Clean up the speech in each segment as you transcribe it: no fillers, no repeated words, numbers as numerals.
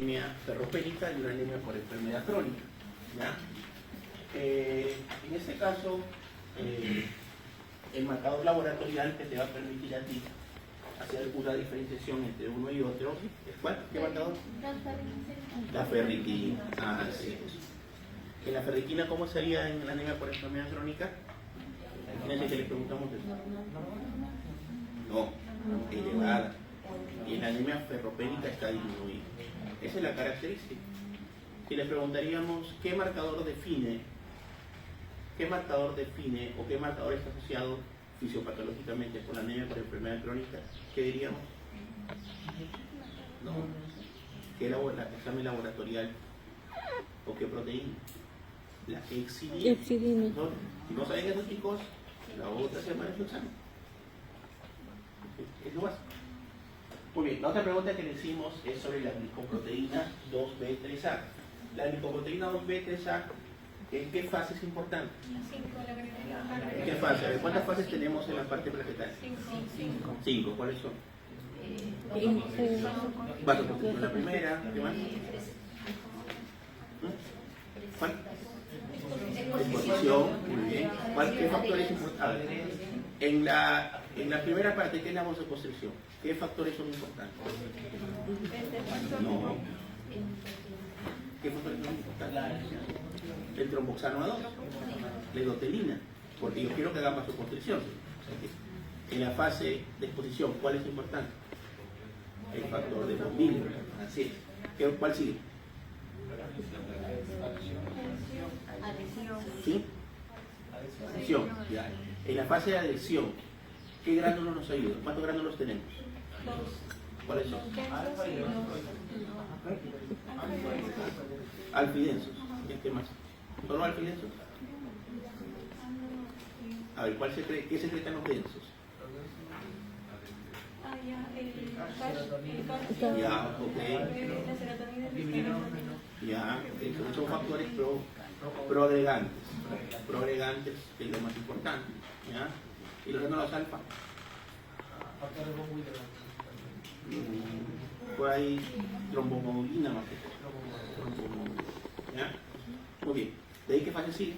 anemia ferropénica y una anemia por enfermedad crónica. ¿Ya? En este caso, el marcador laboratorial que te va a permitir a ti hacer una diferenciación entre uno y otro es ¿cuál? ¿Qué marcador? La ferritina. Ah, sí. ¿En la ferritina cómo sería en la anemia por enfermedad crónica? Imagínense que le preguntamos eso. No, elevada. Y en la anemia ferropénica está disminuida. Esa es la característica. Si le preguntaríamos qué marcador define o qué marcador está asociado fisiopatológicamente con la anemia por enfermedad crónica, ¿qué diríamos? No. ¿Qué examen laboratorial o qué proteína? La exidina. ¿No? Si no saben eso, chicos, la otra semana es su examen. Es lo básico. Muy bien, la otra pregunta que le hicimos es sobre la glicoproteína 2B3A. La glicoproteína 2B3A, ¿en qué fase es importante? ¿En qué fase? A ver, ¿cuántas fases tenemos en la parte plaquetaria? 5. ¿Cuáles son? Vasoconstricción la primera, ¿qué más? ¿Cuál? Exposición, muy bien. ¿Qué factores importantes? En la primera parte, ¿qué es la vasoconstricción? ¿Qué factores son importantes? No. ¿Qué factores son importantes? El tromboxano A2, la endotelina, porque yo quiero que hagan vasoconstricción. En la fase de exposición, ¿cuál es importante? El factor de von Willebrand. Así es. ¿Cuál sigue? ¿Sí? Adhesión. Ya. En la fase de adhesión, ¿qué gránulos nos ayudan? ¿Cuántos gránulos tenemos? ¿Cuáles son? Alfidensos. ¿Qué más? ¿Solo alfidensos? A ver, ¿qué secretan los densos? Ya, ok. Ya, ok. Son factores proagregantes. Proagregantes es lo más importante. ¿Ya? ¿Y los gránulos alfa? Por ahí tromboglobulina más que todo. ¿Ya? Muy bien. ¿De ahí qué fase sigue?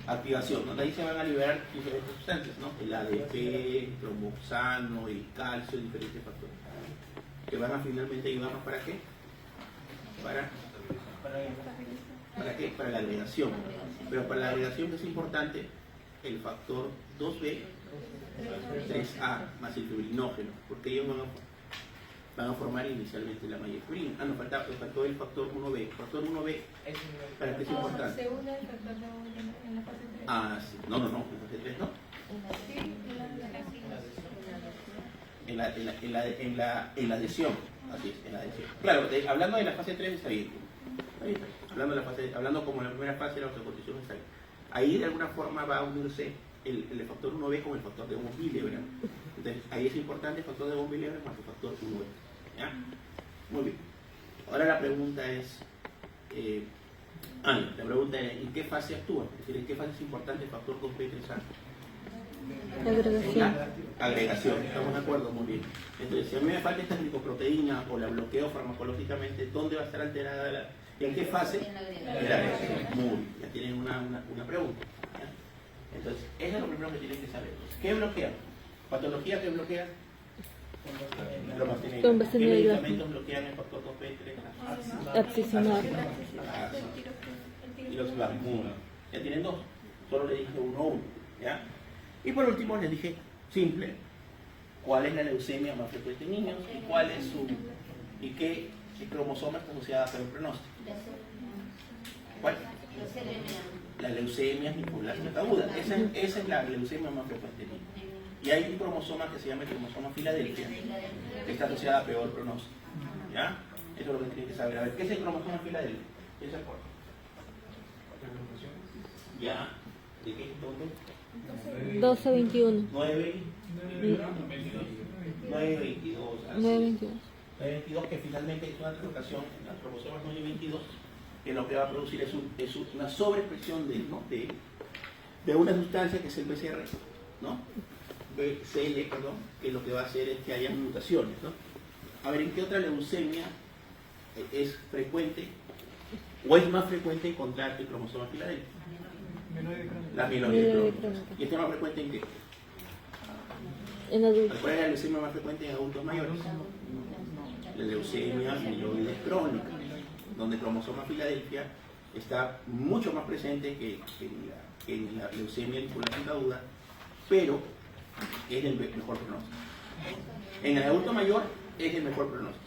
Activación, ¿no? De ahí se van a liberar diferentes sustancias, ¿no? El ADP, el tromboxano, el calcio, diferentes factores. Que van a finalmente ayudarnos para qué? ¿Para qué? Para la agregación. Pero para la agregación que es importante, el factor 2B, 3A más el fibrinógeno, porque ellos van a formar inicialmente la mayefibrina. Ah, nos faltó el factor 1B. El factor 1B, ¿para qué es importante? Se une el factor en la fase 3. Ah, sí. No, en la fase 3 no. En la adhesión. Así es, en la adhesión. Claro, hablando de la fase 3 está bien. Hablando como en la primera fase de la vasoconstricción está bien. Ahí de alguna forma va a unirse el factor 1B con el factor de von Willebrand. Entonces ahí es importante el factor de von Willebrand más el factor 1B. ¿Ya? Muy bien. Ahora la pregunta es, ¿en qué fase actúa? Es decir, ¿en qué fase es importante el factor 2B3A? Agregación. Agregación, estamos de acuerdo, muy bien. Entonces, si a mí me falta esta glicoproteína o la bloqueo farmacológicamente, ¿dónde va a estar alterada ¿y en qué fase? En la agregación. Muy bien, ya tienen una pregunta. ¿Ya? Entonces, eso es lo primero que tienen que saber. ¿Qué bloquea? ¿Patología que bloquea? ¿Qué medicamentos bloquean el factor 2B3? Abscisinar. Y los Vacmuna. Ya tienen dos. Solo le dije uno. ¿Ya? Y por último les dije, simple, ¿cuál es la leucemia más frecuente en niños? ¿Y cuál es qué cromosoma está asociada a peor pronóstico? ¿Cuál? La leucemia linfoblástica aguda. Esa es la leucemia más frecuente en niños. Y hay un cromosoma que se llama el cromosoma Filadelfia, que está asociada a peor pronóstico. ¿Ya? Eso es lo que tienen que saber. A ver, ¿qué es el cromosoma Filadelfia? ¿Quién se acuerda? ¿Ya? ¿De qué? ¿Dónde? 12-21. 9-22, que finalmente es una translocación en las cromosomas 9 y 22, que lo que va a producir es una sobreexpresión de una sustancia que es el BCR, ¿no? BCL, perdón, que lo que va a hacer es que haya mutaciones, ¿no? a ver en qué otra leucemia es frecuente o es más frecuente encontrar el cromosoma Filadelfia. La mieloide crónica. ¿Y este es más frecuente en qué? En adultos. ¿Cuál es la leucemia más frecuente en adultos mayores? La leucemia mieloide crónica, donde el cromosoma Filadelfia está mucho más presente que en la leucemia linfoblástica aguda, pero es el mejor pronóstico. En el adulto mayor es el mejor pronóstico.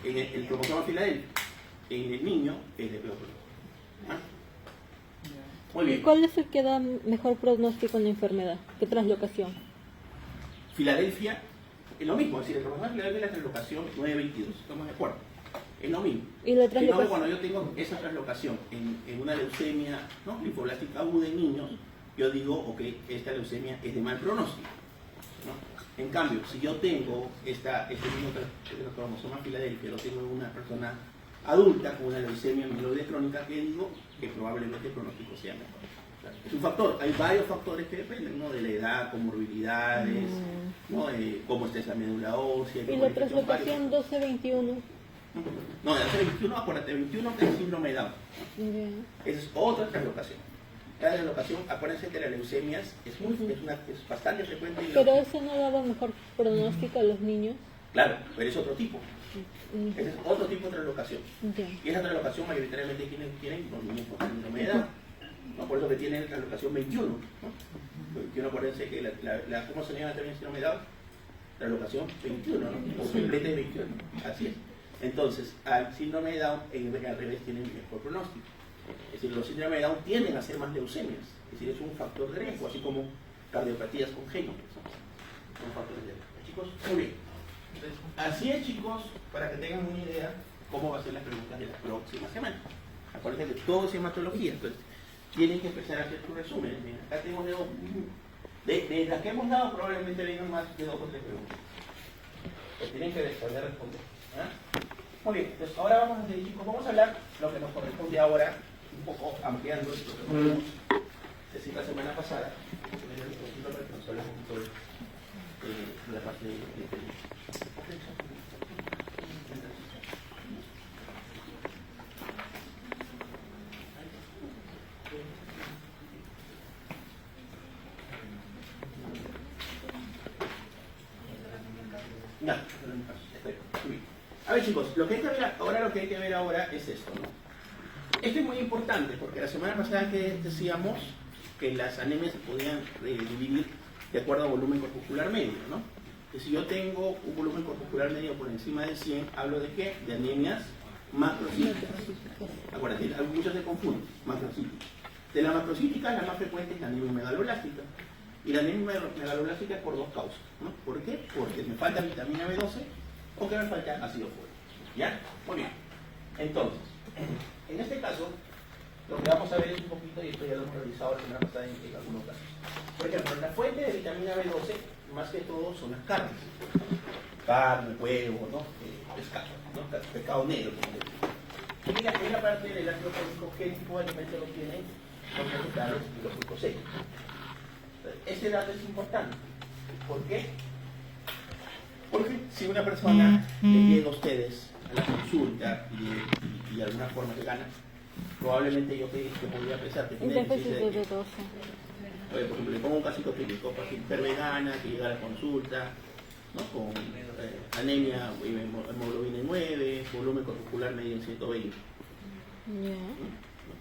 En el cromosoma Filadelfia, en el niño es el peor pronóstico. ¿Ah? Muy ¿Y bien. cuál es el que da mejor pronóstico en la enfermedad? ¿Qué translocación? Filadelfia es lo mismo, es decir, el cromosoma Filadelfia es la translocación 922, ¿estamos de acuerdo? Es lo mismo. ¿Y la Sino que translocación? cuando yo tengo esa translocación en una leucemia, ¿no?, linfoblástica aguda en niños, yo digo, ok, esta leucemia es de mal pronóstico, ¿no? En cambio, si yo tengo este mismo cromosoma Filadelfia, lo tengo en una persona adulta con una leucemia mieloide crónica, que digo que probablemente el pronóstico sea mejor. Es un factor, hay varios factores que dependen, ¿no?, de la edad, comorbilidades, ¿no?, de cómo está esa médula ósea. ¿Y la translocación 12-21? No, el 21, acuérdate, 21 que es el síndrome de Down. Ya. Esa es otra translocación. La translocación, acuérdense que las leucemias es bastante frecuente. ¿Pero eso no daba mejor pronóstico a los niños? Claro, pero es otro tipo. Ese es otro tipo de translocación. Ya. Y esa translocación mayoritariamente tienen los niños con síndrome de Down. ¿No? Por eso que tienen translocación 21. ¿no? 21, acuérdense que ¿cómo se llama también el síndrome de Down? Translocación 21, ¿no? O complete 21. Así es. Entonces, al síndrome de Down, al revés, tienen mejor pronóstico. Es decir, los síndromes de Down tienden a ser más leucemias. Es decir, es un factor de riesgo, así como cardiopatías congénitas. Son factores de riesgo. Chicos, muy bien. Entonces, así es, chicos, para que tengan una idea cómo va a ser las preguntas de la próxima semana. Acuérdense que todo es hematología, entonces tienen que empezar a hacer sus resúmenes. Miren, acá tenemos de las que hemos dado, probablemente vengan más de 2 o 3 preguntas. Pues tienen que poder responder. ¿Ah? Muy bien, entonces ahora vamos a hacer, chicos, vamos a hablar lo que nos corresponde ahora, un poco ampliando esto que podemos decir la semana pasada, para que nos hable un poquito de la parte de no, muy bien. A ver, chicos, lo que hay que ver ahora es esto, ¿no? Esto es muy importante porque la semana pasada que decíamos que las anemias se podían dividir de acuerdo a volumen corpuscular medio, ¿no? Que si yo tengo un volumen corpuscular medio por encima de 100, ¿hablo de qué? De anemias macrocíticas. Acuérdate, muchos se confunden, macrocíticas. De la macrocítica, la más frecuente es la anemia megaloblástica. Y la anemia megaloblástica es por 2 causas, ¿no? ¿Por qué? Porque me falta vitamina B12 o que me falta ácido fólico. ¿Ya? Muy bien. Entonces, en este caso, lo que vamos a ver es un poquito, y esto ya lo hemos realizado la semana pasada en algunos casos. Por ejemplo, la fuente de vitamina B12, más que todo, son las carnes. Carne, huevo, ¿no? Pescado, ¿no? Pescado negro, como se dice. Y la parte del ácido fólico, ¿qué tipo de alimento lo tienen? Los vegetales y los frutos secos. Ese dato es importante. ¿Por qué? Porque si una persona le llega a ustedes a la consulta y de alguna forma se gana, probablemente yo que podría pensar que tiene Déficit déficit de de... B12. Por ejemplo, le pongo un casito clínico, mujer vegana que llega a la consulta, ¿no?, con anemia, hemoglobina 9, volumen corpuscular medio en 120. Ya.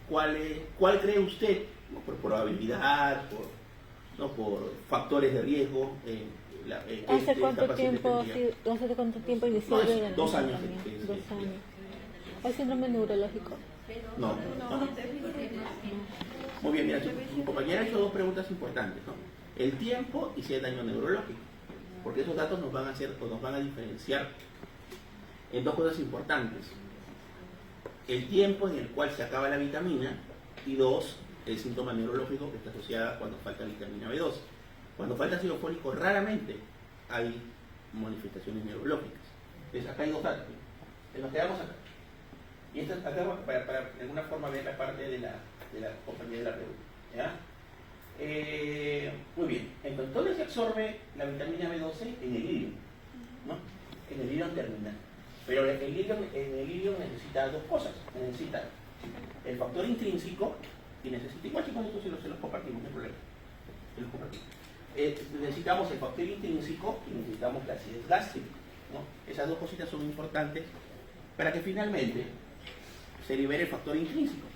¿Cuál cree usted, por probabilidad, por factores de riesgo? ¿Hace cuánto tiempo inició No, el 2 años. tratamiento? 2 años. ¿Hay síndrome neurológico? No. Muy bien, mira, su compañera ha hecho 2 preguntas importantes, ¿no? El tiempo y si hay daño neurológico. Porque esos datos nos van a diferenciar en 2 cosas importantes. El tiempo en el cual se acaba la vitamina y 2, el síntoma neurológico que está asociado cuando falta vitamina B12. Cuando falta ácido fólico, raramente hay manifestaciones neurológicas. Entonces, acá hay 2 datos. Nos quedamos acá. Y esto acá para de alguna forma ver la parte de la compañía de la pregunta. ¿Ya? Muy bien. Entonces, ¿dónde se absorbe la vitamina B12? En el hilo, ¿no? en el ilion terminal. Pero en el ilion necesita dos cosas. Necesita el factor intrínseco y necesita, igual que con esto se los compartimos, no hay problema. Se los compartimos. Necesitamos el factor intrínseco y necesitamos la acidez gástrica, ¿no? Esas dos cositas son importantes para que finalmente se libere el factor intrínseco.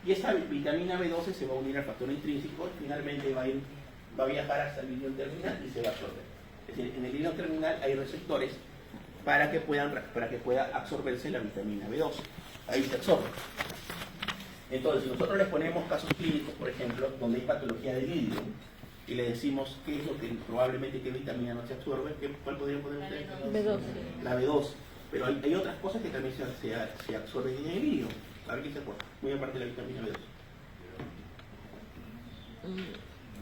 Y esta vitamina B12 se va a unir al factor intrínseco y finalmente va a viajar hasta el ilion terminal y se va a absorber. Es decir, en el ilion terminal hay receptores para que pueda absorberse la vitamina B12. Ahí se absorbe. Entonces, si nosotros les ponemos casos clínicos, por ejemplo, donde hay patología del ilion, y le decimos qué es lo que probablemente qué vitamina no se absorbe, ¿cuál podrían poner ustedes? B12. La B12. Pero hay otras cosas que también se absorben en el ilion. A ver qué se acuerda. Muy aparte de la vitamina B12.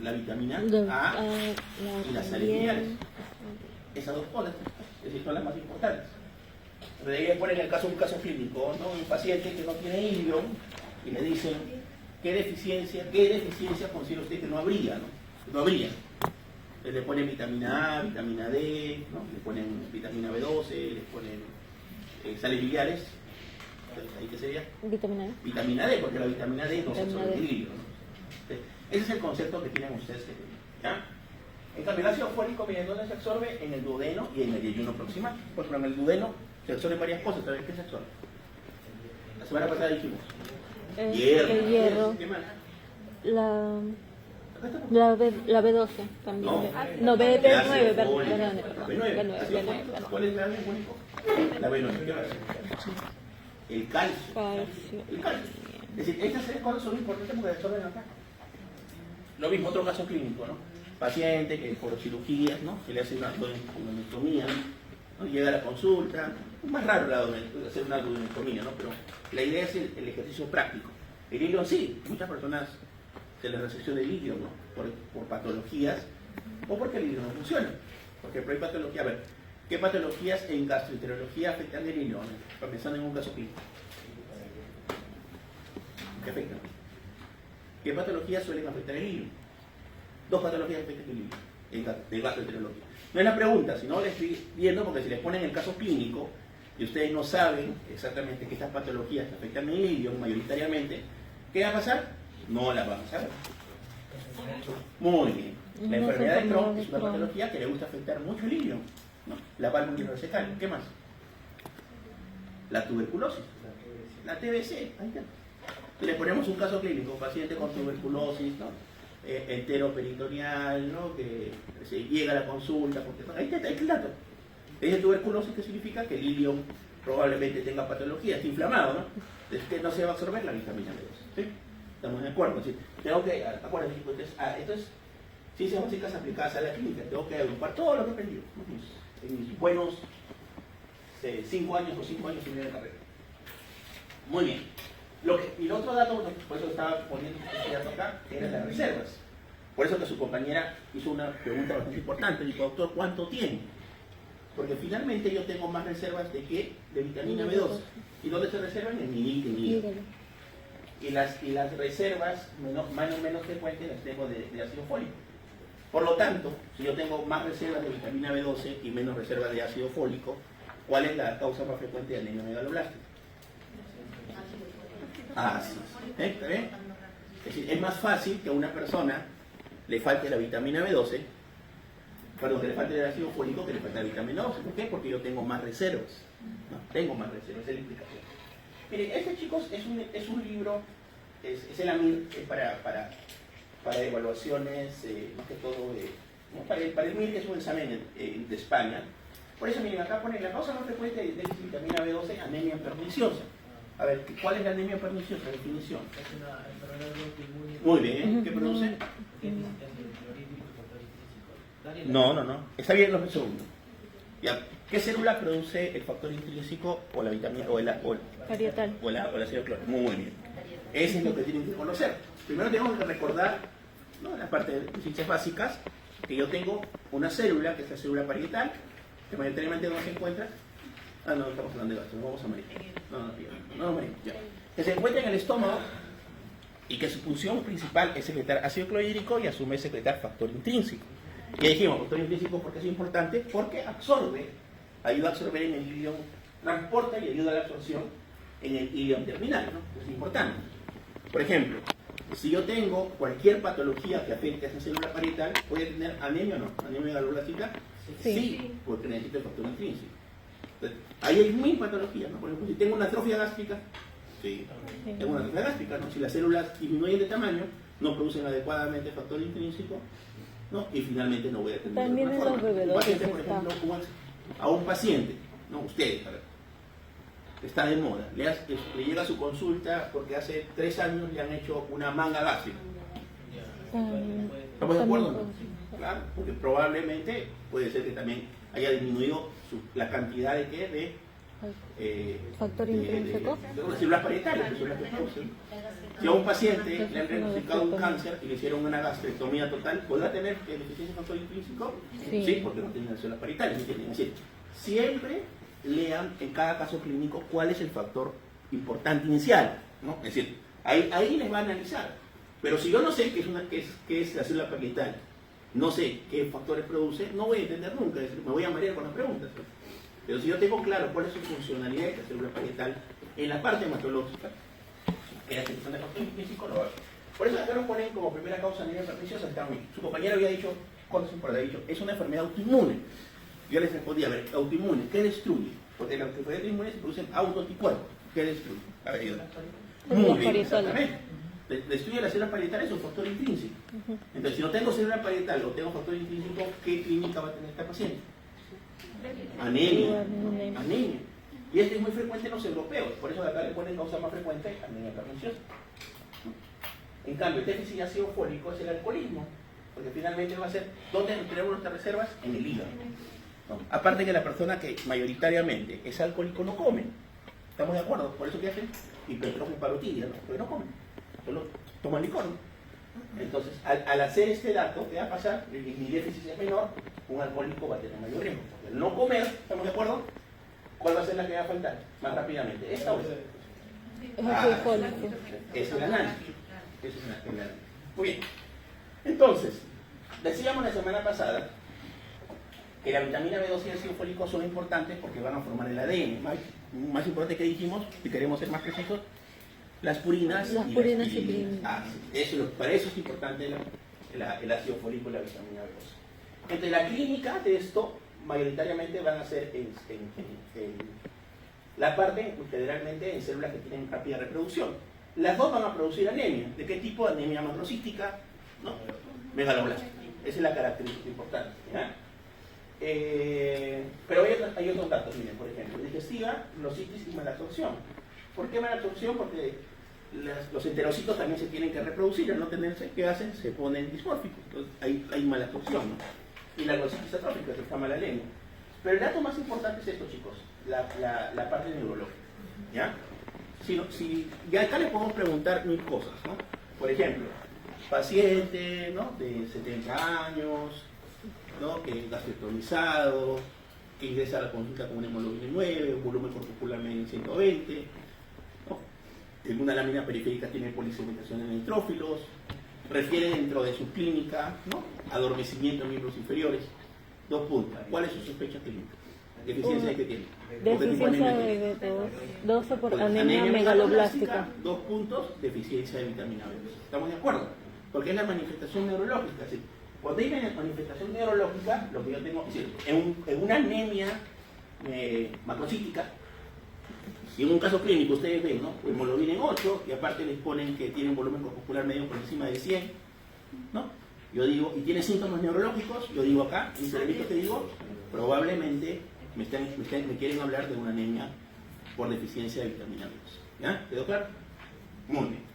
La vitamina A y las sales minerales. Esas dos cosas, es decir, son las más importantes. Debería poner en el caso un caso clínico, ¿no? Un paciente que no tiene ilion y le dicen qué deficiencia considera usted que no habría, ¿no? No habría. Le ponen vitamina A, vitamina D, ¿no? Le ponen vitamina B12, le ponen sales biliares. ¿Ahí qué sería? Vitamina D. Vitamina D, porque la vitamina D no se Vitamina absorbe D. el ilion, ¿no? Ese es el concepto que tienen ustedes que tener, ¿ya? En cambio, el ácido fólico, miren, ¿dónde se absorbe? En el duodeno y en el yeyuno proximal. Por ejemplo, en el duodeno se absorben varias cosas. ¿Sabes qué se absorbe? La semana pasada dijimos. El hierro. ¿Qué más? La B12 también. No. No, El B9, ácido perdón. fólico. B9. Ácido fólico. ¿Cuál es el ácido fólico? La B9. ¿Qué más? El calcio. Calcio. El calcio. Es decir, estas tres cosas son importantes porque se absorben acá. Lo mismo, otro caso clínico, ¿no? Paciente que por cirugías, ¿no? Se le hace una duodenectomía, ¿no? Llega a la consulta, es más raro hacer una duodenectomía, ¿no? Pero la idea es el ejercicio práctico. El ilion sí, muchas personas se les resecciona el ilion, ¿no? Por patologías o porque el ilion no funciona. Porque hay patología, a ver, ¿qué patologías en gastroenterología afectan el ilion? Pensando en un caso clínico. ¿Qué afectan? ¿Qué patologías suelen afectar el ilion? Dos patologías afectan el ilion de gastroenterología. No es la pregunta, sino le estoy viendo porque si les ponen el caso clínico y ustedes no saben exactamente que estas patologías afectan el ilion mayoritariamente, ¿qué va a pasar? No las van a saber. Muy bien. La enfermedad de Crohn es una patología que le gusta afectar mucho el ilion, ¿no? La válvula resecal. ¿Qué más? La tuberculosis. La TBC. Ahí está. Le ponemos un caso clínico, un paciente con tuberculosis, ¿no? Enteroperitoneal, ¿no? Que se llega a la consulta, porque ahí está el dato. Es tuberculosis, que significa que el ilion probablemente tenga patología, está inflamado, ¿no? Es que no se va a absorber la vitamina B2. ¿Sí? ¿Estamos de acuerdo? ¿Sí? Tengo que, acuérdense, esto es ciencias básicas aplicadas a la clínica. Tengo que agrupar todo lo que he aprendido, ¿no? En mis buenos 5 años o 5 años y medio de carrera. Muy bien. Y el otro dato, por eso estaba poniendo este dato acá, eran las reservas. Por eso que su compañera hizo una pregunta bastante importante. Dijo, doctor, ¿cuánto tiene? Porque finalmente yo tengo más reservas de qué? De vitamina B12. ¿Y dónde se reservan? En mi hígado. Y las reservas menos frecuentes las tengo de ácido fólico. Por lo tanto, si yo tengo más reservas de vitamina B12 y menos reservas de ácido fólico, ¿cuál es la causa más frecuente de anemia megaloblástico? Ácidos. ¿Está bien? Es decir, es más fácil que a una persona le falte la vitamina B12, perdón, que le falte el ácido fólico, que le falte la vitamina B12. ¿Por qué? Porque yo tengo más reservas. ¿No? Tengo más reservas, esa es la explicación. Miren, este, chicos, es un libro, es el AMIR, es para evaluaciones, más que todo, ¿no? para el MIR, que es un examen de España. Por eso, miren, acá pone la causa más frecuente de déficit de vitamina B12, anemia perniciosa. A ver, ¿cuál es la anemia perniciosa? La definición. Es una enfermedad autoinmune. Muy bien, ¿qué produce? No. Está bien los segundos. Ya. ¿Qué célula produce el factor intrínseco o la vitamina o el Parietal. o el ácido clorhídrico? Muy bien. Eso es lo que tienen que conocer. Primero tenemos que recordar, ¿no? La parte de ciencias básicas, que yo tengo una célula, que es la célula parietal, que mayoritariamente no se encuentra. Ah, no, estamos hablando de gasto, no vamos a morir. No, ya. Que se encuentra en el estómago y que su función principal es secretar ácido clorhídrico y a su vez secretar factor intrínseco. Y dijimos, factor intrínseco, ¿por qué es importante? Porque absorbe ayuda a absorber en el ilion, transporta y ayuda a la absorción en el ilion terminal, ¿no? Es importante. Por ejemplo, si yo tengo cualquier patología que afecte a esa célula parietal, ¿voy a tener anemia o no? ¿Anemia megaloblástica? Sí. Porque necesito el factor intrínseco. Entonces, ahí hay mil patologías, ¿no? Por ejemplo, si tengo una atrofia gástrica, sí, tengo una atrofia gástrica, ¿no? Si las células disminuyen de tamaño, no producen adecuadamente factor intrínseco, ¿no? Y finalmente no voy a tener También de en otra los forma. Un bebedores paciente, por está. ejemplo, a un paciente, ¿no? Ustedes, está de moda, le llega a su consulta porque hace 3 años le han hecho una manga gástrica. ¿Estamos de acuerdo? ¿No? Claro, porque probablemente puede ser que también haya disminuido la cantidad de ¿qué? Factor intrínseco. De células parietales, que son las que producen. Si a un paciente le han diagnosticado un cáncer y le hicieron una gastrectomía total, ¿podrá tener deficiencia de factor intrínseco? Sí. Porque no tiene células parietales. ¿Entienden? Es decir, siempre lean en cada caso clínico cuál es el factor importante inicial, ¿no? Es decir, ahí les va a analizar. Pero si yo no sé qué es la célula parietal, no sé qué factores produce, no voy a entender nunca, es decir, me voy a marear con las preguntas. Pero si yo tengo claro cuál es su funcionalidad de la célula parietal en la parte hematológica, en la sección de factor intrínseco lo hago. Por eso acá nos ponen como primera causa anemia perniciosa, está muy bien. Su compañero había dicho, es una enfermedad autoinmune. Yo les respondí, a ver, autoinmune, ¿qué destruye? Porque las enfermedades autoinmunes se producen autoanticuerpos. ¿Qué destruye? A ver, ayuda. Muy bien, exactamente. Destruye las células parietales es un factor intrínseco. Entonces, si no tengo célula parietal o tengo factor intrínseco, ¿qué clínica va a tener esta paciente? Anemia. Anemia. Y esto es muy frecuente en los europeos. Por eso de acá le ponen causa más frecuente anemia perniciosa. En cambio, el déficit de ácido fólico es el alcoholismo. Porque finalmente va a ser, ¿dónde tenemos nuestras reservas? En el hígado. ¿No? Aparte que la persona que mayoritariamente es alcohólico no come. ¿Estamos de acuerdo? Por eso que hacen hipertrofia parotidia, ¿no? Porque no comen. Solo toman licor, ¿no? Entonces, al hacer este dato, ¿qué va a pasar? Mi déficit es menor, un alcohólico va a tener mayor riesgo. El no comer, ¿estamos de acuerdo? ¿Cuál va a ser la que va a faltar? Más rápidamente. ¿Esta o esta? Es el análisis. Es el análisis. Muy bien. Entonces, decíamos la semana pasada que la vitamina B2 y el ácido fólico son importantes porque van a formar el ADN. Más importante que dijimos, si queremos ser más precisos, las purinas y pirinas. Para eso es importante el ácido fólico y la vitamina B2. Entonces, la clínica de esto mayoritariamente van a ser en la parte, generalmente, en células que tienen rápida reproducción. Las dos van a producir anemia. ¿De qué tipo? Anemia macrocítica, ¿no? Megaloblástica. Esa es la característica importante, ¿ya? Pero hay otros datos, miren, por ejemplo, digestiva, lositis y malabsorción. ¿Por qué malabsorción? Porque los enterocitos también se tienen que reproducir, al no tenerse, ¿qué hacen? Se ponen dismórficos, entonces hay malabsorción, ¿no? Y la lositis atrófica, se llama la lengua. Pero el dato más importante es esto, chicos, la parte neurológica, ¿ya? Y acá le podemos preguntar mil cosas, ¿no? Por ejemplo, paciente, ¿no? De 70 años, ¿no? Que es gastrectomizado, que ingresa a la consulta con una hemoglobina 9, un volumen corpuscular medio en 120, ¿no? En una lámina periférica tiene polisegmentación en neutrófilos, refiere dentro de su clínica, ¿no? Adormecimiento en miembros inferiores. 2 puntos. ¿Cuál es su sospecha clínica? ¿Deficiencia de qué tiene? Deficiencia de B12 por anemia megaloblástica. 2 puntos, deficiencia de vitamina B2. ¿Estamos de acuerdo? Porque es la manifestación neurológica. ¿Sí? Cuando hay manifestación neurológica, lo que yo tengo, es decir, en una anemia macrocítica, y en un caso clínico ustedes ven, ¿no? Hemoglobina en 8, y aparte les ponen que tiene un volumen corpuscular medio por encima de 100, ¿no? Yo digo, y tiene síntomas neurológicos, yo digo acá, en cerebrito que digo, probablemente me quieren hablar de una anemia por deficiencia de vitamina B2. ¿Ya? ¿Quedó claro? Muy bien.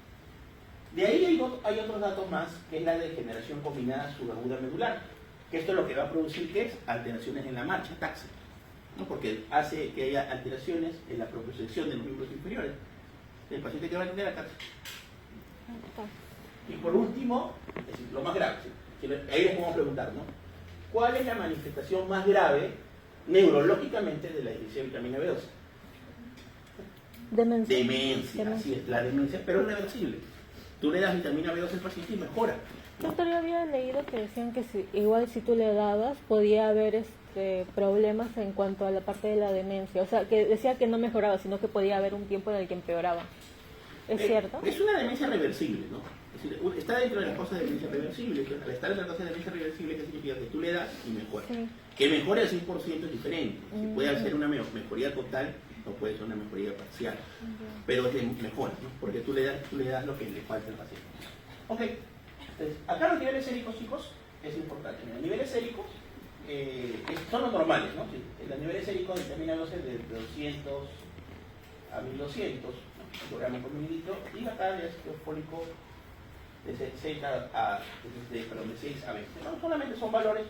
De ahí hay otros datos más, que es la degeneración combinada subaguda medular, que esto es lo que va a producir, ¿qué es? Alteraciones en la marcha, taxia, ¿no? Porque hace que haya alteraciones en la propiocepción de los miembros inferiores. El paciente que va a tener ataxia. Y por último, es decir, lo más grave, ¿sí? Ahí les podemos preguntar, ¿no? ¿Cuál es la manifestación más grave neurológicamente de la deficiencia de vitamina B2? Demencia, así es, la demencia, pero es reversible. Tú le das vitamina B2 al paciente y mejora. Doctor, yo había leído que decían que igual si tú le dabas podía haber problemas en cuanto a la parte de la demencia. O sea, que decía que no mejoraba, sino que podía haber un tiempo en el que empeoraba. ¿Es cierto? Es una demencia reversible, ¿no? Es decir, está dentro de las cosas de demencia reversible. Al estar en las cosas de demencia reversible, ¿qué significa? Que tú le das y mejora. Sí. Que mejore al 100% es diferente. Si puede ser una mejoría total, o puede ser una mejoría parcial. Pero es de mejora, ¿no? Porque tú le das lo que le falta al paciente. Ok. Entonces, acá los niveles séricos, chicos, es importante. Mira, los niveles séricos son los normales, ¿no? Los niveles séricos determinados de 200 a 1200 microgramos por mililitro, y acá el ácido fólico de 6 a 20. No solamente son valores,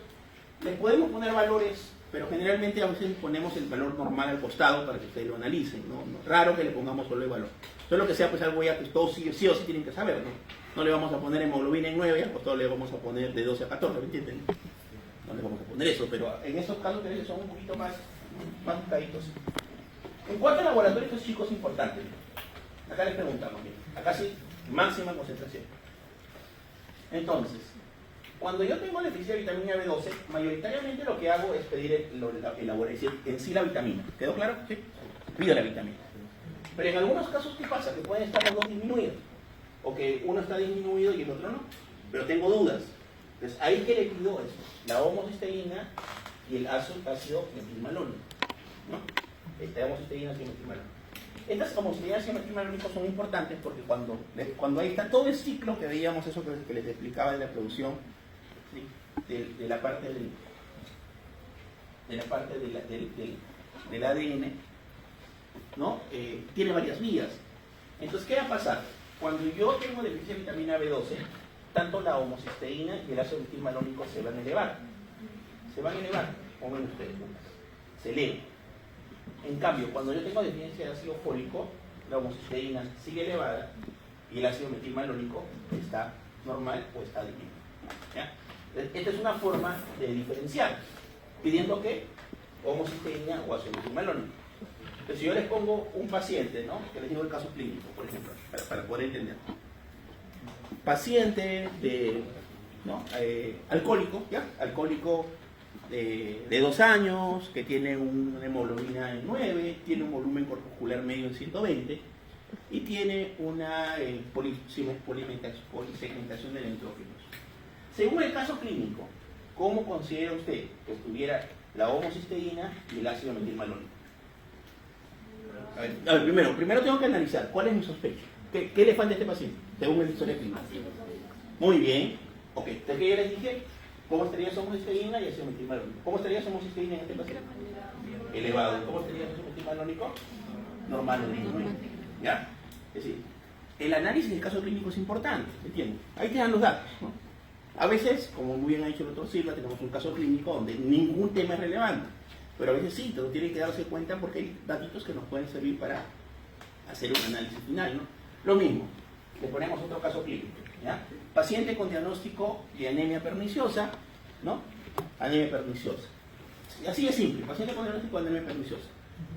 les podemos poner valores, pero generalmente a veces ponemos el valor normal al costado para que ustedes lo analicen, ¿no? Raro que le pongamos solo el valor. Solo que sea pues algo ya que todos sí o sí tienen que saber, ¿no? No le vamos a poner hemoglobina en 9 y al costado le vamos a poner de 12 a 14, ¿me entienden? No le vamos a poner eso, pero en estos casos que son un poquito más buscaditos. En cuanto a laboratorio, estos chicos importantes. Acá les preguntamos, bien, acá sí, máxima concentración. Entonces, cuando yo tengo deficiencia de vitamina B12, mayoritariamente lo que hago es pedir elaborar en sí la vitamina. ¿Quedó claro? Sí. Pido la vitamina. Pero en algunos casos, ¿qué pasa? Que pueden estar los dos disminuidos. O que uno está disminuido y el otro no. Pero tengo dudas. Entonces, ahí que le pido es la homocisteína y el ácido metilmalónico, ¿no? Esta homocisteína y ácido metilmalónico. Estas homocisteínas y metilmalónicos son importantes porque cuando ahí está todo el ciclo que veíamos, eso que les explicaba de la producción, ¿sí? de la parte del ADN, ¿no? Tiene varias vías. Entonces, ¿qué va a pasar? Cuando yo tengo deficiencia de vitamina B12, tanto la homocisteína y el ácido metilmalónico se van a elevar. Se van a elevar, como ven ustedes, se elevan. En cambio, cuando yo tengo deficiencia de ácido fólico, la homocisteína sigue elevada y el ácido metilmalónico está normal o está disminuido. ¿Ya? Esta es una forma de diferenciar, pidiendo que homocisteína o ácido metilmalónico. Entonces, si yo les pongo un paciente, ¿no? Que les digo el caso clínico, por ejemplo, para poder entender. Paciente ¿no? Alcohólico, ¿ya? Alcohólico de 2 años, que tiene una hemoglobina de 9, tiene un volumen corpuscular medio de 120 y tiene una polisegmentación de neutrófilos. Según el caso clínico, ¿cómo considera usted que estuviera la homocisteína y el ácido metilmalónico? A ver, primero tengo que analizar cuál es mi sospecha. ¿Qué le falta a este paciente? Según el historia clínica. Muy bien. Ok, entonces que yo les dije, ¿cómo estaría su homocisteína y ácido metilmalónico? ¿Cómo estaría su homocisteína en este paciente? Elevado. ¿Cómo estaría su metilmalónico? Normal o disminuido. ¿Ya? Es decir, el análisis del caso clínico es importante, ¿entiendes? Ahí te dan los datos, ¿no? A veces, como muy bien ha dicho el doctor Silva, tenemos un caso clínico donde ningún tema es relevante. Pero a veces sí, pero tiene que darse cuenta porque hay datos que nos pueden servir para hacer un análisis final, ¿no? Lo mismo, le ponemos otro caso clínico, ¿ya? Paciente con diagnóstico de anemia perniciosa, ¿no? Anemia perniciosa. Así de simple, paciente con diagnóstico de anemia perniciosa.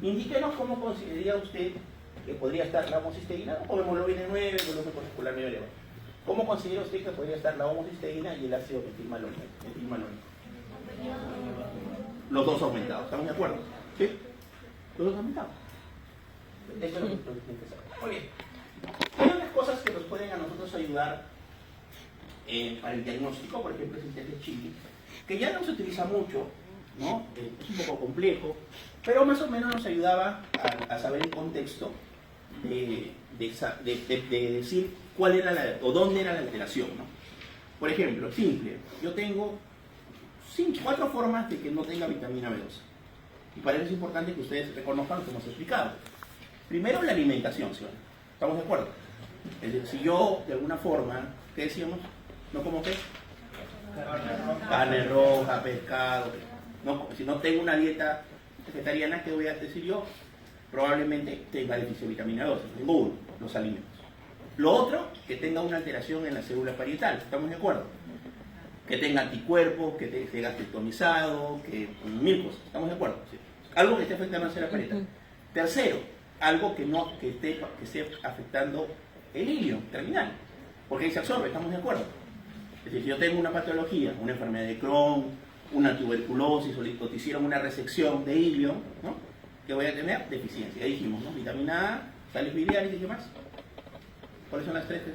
Indíquenos cómo consideraría usted que podría estar la homocisteína, o hemoglobina 9, volumen corpuscular medio elevado. ¿Cómo considera usted que podría estar la homocisteína y el ácido metilmalónico? Los dos aumentados, ¿estamos de acuerdo? ¿Sí? Los dos aumentados. Eso es lo que tienen que saber. Oye, hay otras cosas que nos pueden a nosotros ayudar para el diagnóstico, por ejemplo, es el test de Chile, que ya no se utiliza mucho, ¿no? Es un poco complejo, pero más o menos nos ayudaba a saber el contexto de decir cuál era o dónde era la alteración, ¿no? Por ejemplo, simple, yo tengo 4 formas de que no tenga vitamina B12. Y para eso es importante que ustedes reconozcan lo que hemos explicado. Primero, la alimentación, ¿sí? ¿Estamos de acuerdo? Es decir, si yo, de alguna forma, ¿qué decíamos? ¿No como qué? Carne roja, pescado. No, si no tengo una dieta vegetariana, ¿qué voy a decir yo? Probablemente tenga déficit de vitamina B12. Tengo uno, los alimentos. Lo otro, que tenga una alteración en la célula parietal. ¿Estamos de acuerdo? Que tenga anticuerpos, que esté gastrotomizado, que 1000 cosas. ¿Estamos de acuerdo? Sí. Algo que esté afectando la célula parietal. Tercero, algo que esté afectando el hilio terminal, porque ahí se absorbe, ¿estamos de acuerdo? Es decir, si yo tengo una patología, una enfermedad de Crohn, una tuberculosis o te hicieron una resección de ilio, ¿no? Que voy a tener deficiencia. Ya dijimos, ¿no? Vitamina A, sales biliares y qué más. ¿Cuáles son las tres que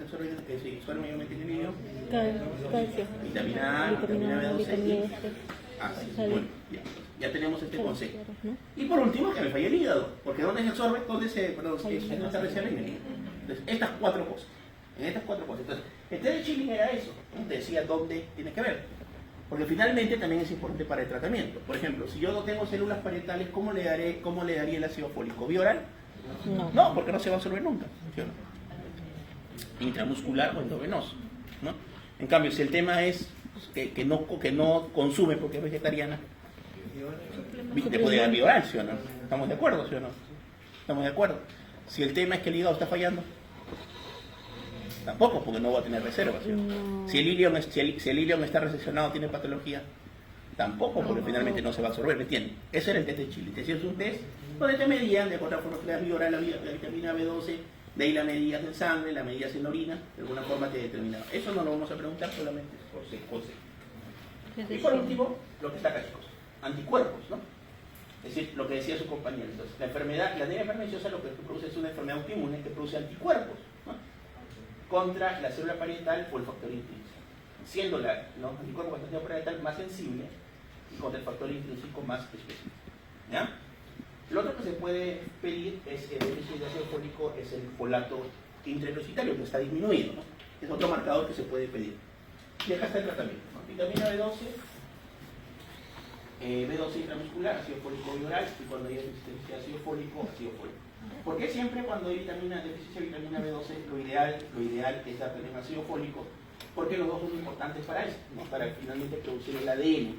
se absorben mayormente en el ilio? Calcio. Vitamina A, vitamina B12 vitamina y D. bueno, ya tenemos este concepto. ¿no? Y por último, que me falla el hígado, porque ¿dónde se absorbe? ¿Dónde se reserva en el hígado? Entonces, estas cuatro cosas. Entonces, el té de Schilling era eso, ¿no? Te decía dónde tiene que ver. Porque finalmente también es importante para el tratamiento. Por ejemplo, si yo no tengo células parietales, ¿cómo le daría el ácido fólico? ¿Vía oral? No. No, porque no se va a absorber nunca. ¿Sí o no? Intramuscular o endovenoso, ¿no? En cambio, si el tema es que no consume porque es vegetariana, te puede dar vía oral, ¿sí o no? ¿Estamos de acuerdo, sí o no? ¿Estamos de acuerdo? Si el tema es que el hígado está fallando, tampoco, porque no va a tener reserva, ¿sí o no? No. Si el ilion está reseccionado, tiene patología, tampoco, porque finalmente no se va a absorber, ¿me entiendes? Ese era el test de Chile. Te hacías un test donde te medían de otra forma la vía oral, la vitamina B12, de ahí la medías en sangre, la medías en orina, de alguna forma te determinaba. Eso no lo vamos a preguntar solamente por secoce. Y por último, lo que está acá, chicos, anticuerpos, ¿no? Es decir, lo que decía su compañero. Entonces, la anemia perniciosa lo que produce es una enfermedad autoinmune que produce anticuerpos, ¿no? Contra la célula parietal o el factor intrínseco, siendo los anticuerpos contra la célula parietal más sensible y contra el factor intrínseco más específico. ¿Ya? Lo otro que se puede pedir es el déficit de ácido fólico, es el folato intraerositario, que está disminuido, ¿no? Es otro marcador que se puede pedir. Y acá está el tratamiento, ¿no? Vitamina B12, B12 intramuscular, ácido fólico oral, y cuando hay deficiencia de ácido fólico. ¿Por qué siempre cuando hay deficiencia de vitamina B12 lo ideal es dar también ácido fólico? Porque los dos son importantes para eso, ¿no? Para finalmente producir el ADN.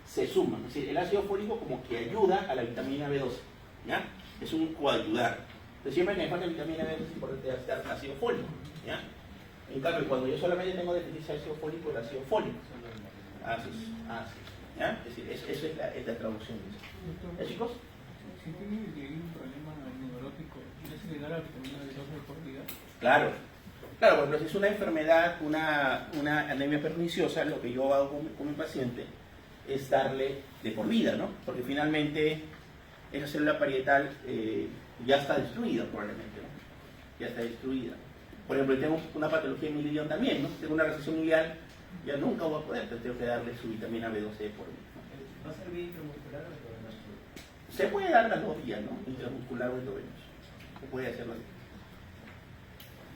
Se suman, es decir, el ácido fólico como que ayuda a la vitamina B12, ¿ya? Es un coayudar. Entonces siempre que me falta vitamina B12 es importante dar ácido fólico, ¿ya? En cambio, cuando yo solamente tengo deficiencia de ácido fólico, el ácido fólico. Así, ¿ya? Es decir, eso es la traducción de eso. ¿Ya, chicos? Si tiene un problema neurótico, ¿es llegar a la vitamina B12 por vida? Claro, porque si es una enfermedad, una anemia perniciosa, lo que yo hago con mi paciente es darle de por vida, ¿no? Porque finalmente esa célula parietal ya está destruida probablemente, ¿no? Ya está destruida. Por ejemplo, tengo una patología en mi ilion también, ¿no? Tengo una recesión iliar, ya nunca voy a poder, entonces tengo que darle su vitamina B12 por vida, ¿no? ¿Va a ser vía intramuscular o endovenoso? Se puede dar las dos vías, ¿no? Intramuscular o endovenoso. Se puede hacerlo así.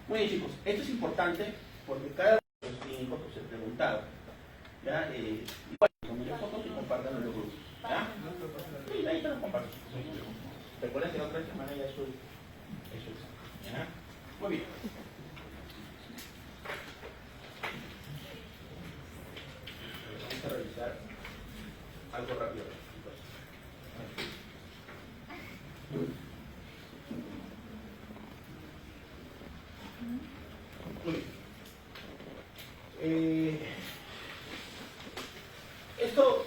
Muy bien, chicos, esto es importante porque cada uno de los clínicos pues, se preguntaba, ¿ya? Igual, como yo fotos y compartan los grupos, ¿ya? Sí, ahí te lo comparto. Recuerden que la otra semana ya soy eso, ¿ya? Muy bien. Vamos a revisar algo rápido, chicos. Muy bien. Esto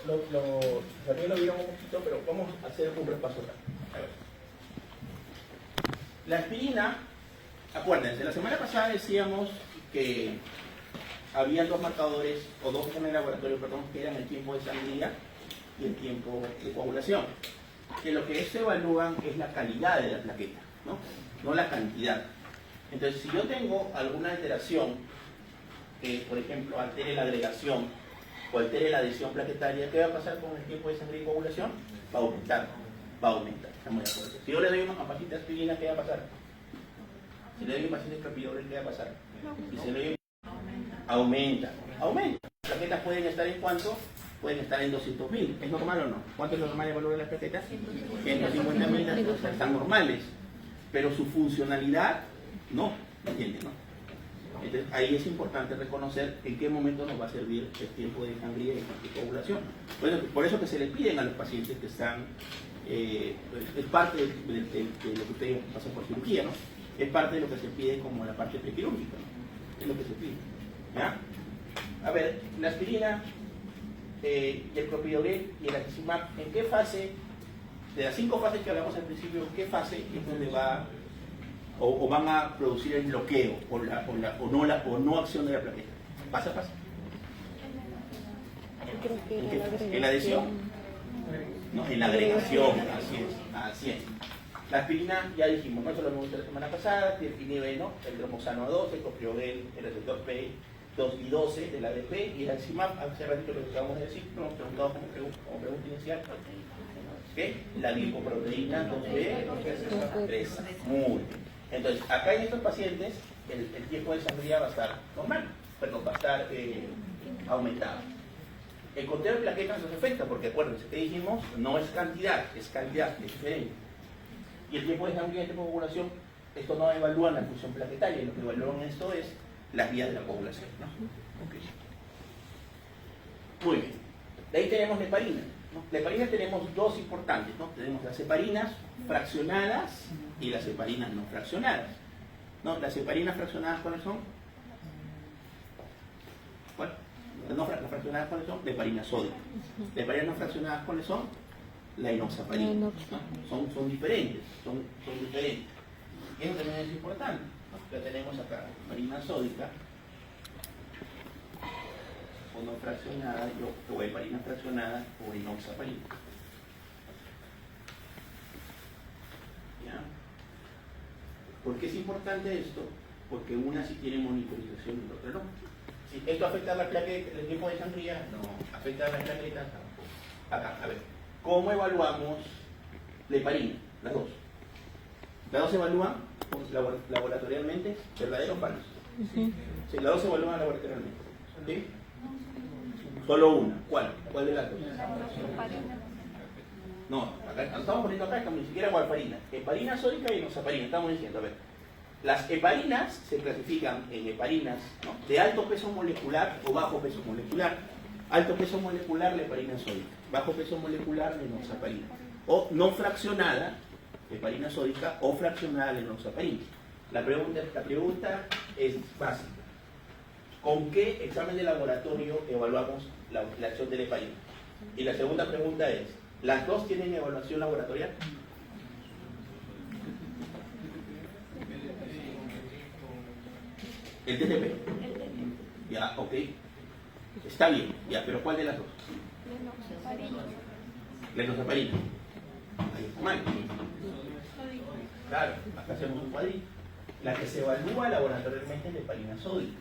también lo vieron un poquito, pero vamos a hacer un repaso rápido. A ver. La aspirina, acuérdense, la semana pasada decíamos que había dos marcadores, o dos en el laboratorio, perdón, que eran el tiempo de sangría y el tiempo de coagulación. Que lo que se evalúan es la calidad de la plaqueta, no la cantidad. Entonces, si yo tengo alguna alteración, que por ejemplo altere la agregación o altere la adhesión plaquetaria, ¿qué va a pasar con el tiempo de sangre y coagulación? Va a aumentar, estamos de acuerdo. Si yo le doy una paciente de aspirina, ¿qué va a pasar? Si le doy un paciente de clopidogrel, ¿qué va a pasar? Y si le doy aumenta. Las plaquetas pueden estar en cuánto? Pueden estar en 200.000. ¿Es normal o no? ¿Cuánto es lo normal el valor de las plaquetas? 150.000, o sea, están normales. Pero su funcionalidad, no, ¿entiendes? ¿No? Entonces, ahí es importante reconocer en qué momento nos va a servir el tiempo de sangría y de coagulación. Por eso que se le piden a los pacientes que están, es parte de lo que ustedes pasan por cirugía, ¿no? Es parte de lo que se pide como la parte prequirúrgica, ¿no? Es lo que se pide, ¿ya? A ver, la aspirina, y el clopidogrel y el atezolizumab, ¿en qué fase, de las 5 fases que hablamos al principio, en qué fase es donde va o van a producir el bloqueo o no acción de la plaqueta? Pasa. Creo que era la ¿En la adhesión? No, en la agregación, así es. La aspirina, ya dijimos, no solo me gusta la semana pasada, inhibe, ¿no? El tromosano 2, el copriogel, el receptor P2 y 12 del ADP y el enzimap, hace ratito lo que acabamos de decir, nos hemos preguntado como pregunta inicial, ¿qué? La glicoproteína 2B3. Muy bien. Entonces, acá en estos pacientes, el tiempo de sangría va a estar normal, pero va a estar aumentado. El conteo de plaquetas nos afecta porque, acuérdense, que dijimos, no es calidad, es diferente. Y el tiempo de sangría de población, esto no evalúa la función plaquetaria, lo que evalúan esto es las vías de la población, ¿no? Okay. Muy bien. De ahí tenemos la heparina, ¿no? La heparina tenemos dos importantes, ¿no? Tenemos las heparinas fraccionadas y las heparinas no fraccionadas, ¿no? Las heparinas fraccionadas, ¿cuáles son? ¿Cuál? Las fraccionadas, ¿cuáles son? La heparina sódica. Las heparinas no fraccionadas, ¿cuáles son? La enoxaparina, ¿no? Son diferentes, son diferentes. Y eso también es importante, ¿no? La tenemos acá, heparina sódica o no fraccionada, o heparina fraccionada o enoxaparina. ¿Ya? ¿Por qué es importante esto? Porque una sí tiene monitorización y la otra no. Si esto afecta a la plaqueta, el tiempo de sangría, no. Afecta a las plaquetas, tampoco. Acá, a ver. ¿Cómo evaluamos la heparina? Las dos. Las dos se evalúan laboratorialmente, ¿verdadero o falso? Sí, las dos se evalúan laboratorialmente. ¿Sí? Solo una. ¿Cuál? ¿Cuál de las dos? No, acá, estamos poniendo acá, ni siquiera warfarina. Heparina sódica y enoxaparina. Estamos diciendo, a ver. Las heparinas se clasifican en heparinas, ¿no?, de alto peso molecular o bajo peso molecular. Alto peso molecular, la heparina sódica. Bajo peso molecular, la enoxaparina. O no fraccionada, heparina sódica, o fraccionada, la enoxaparina. La pregunta es básica. ¿Con qué examen de laboratorio evaluamos la acción de la heparina? Y la segunda pregunta es, ¿las dos tienen evaluación laboratorial? El DTP. Ya, ok. Está bien, ya, pero ¿cuál de las dos? La enoxaparina. Ahí está mal. Claro, acá hacemos un cuadrito. La que se evalúa laboratorialmente es la heparina sódica.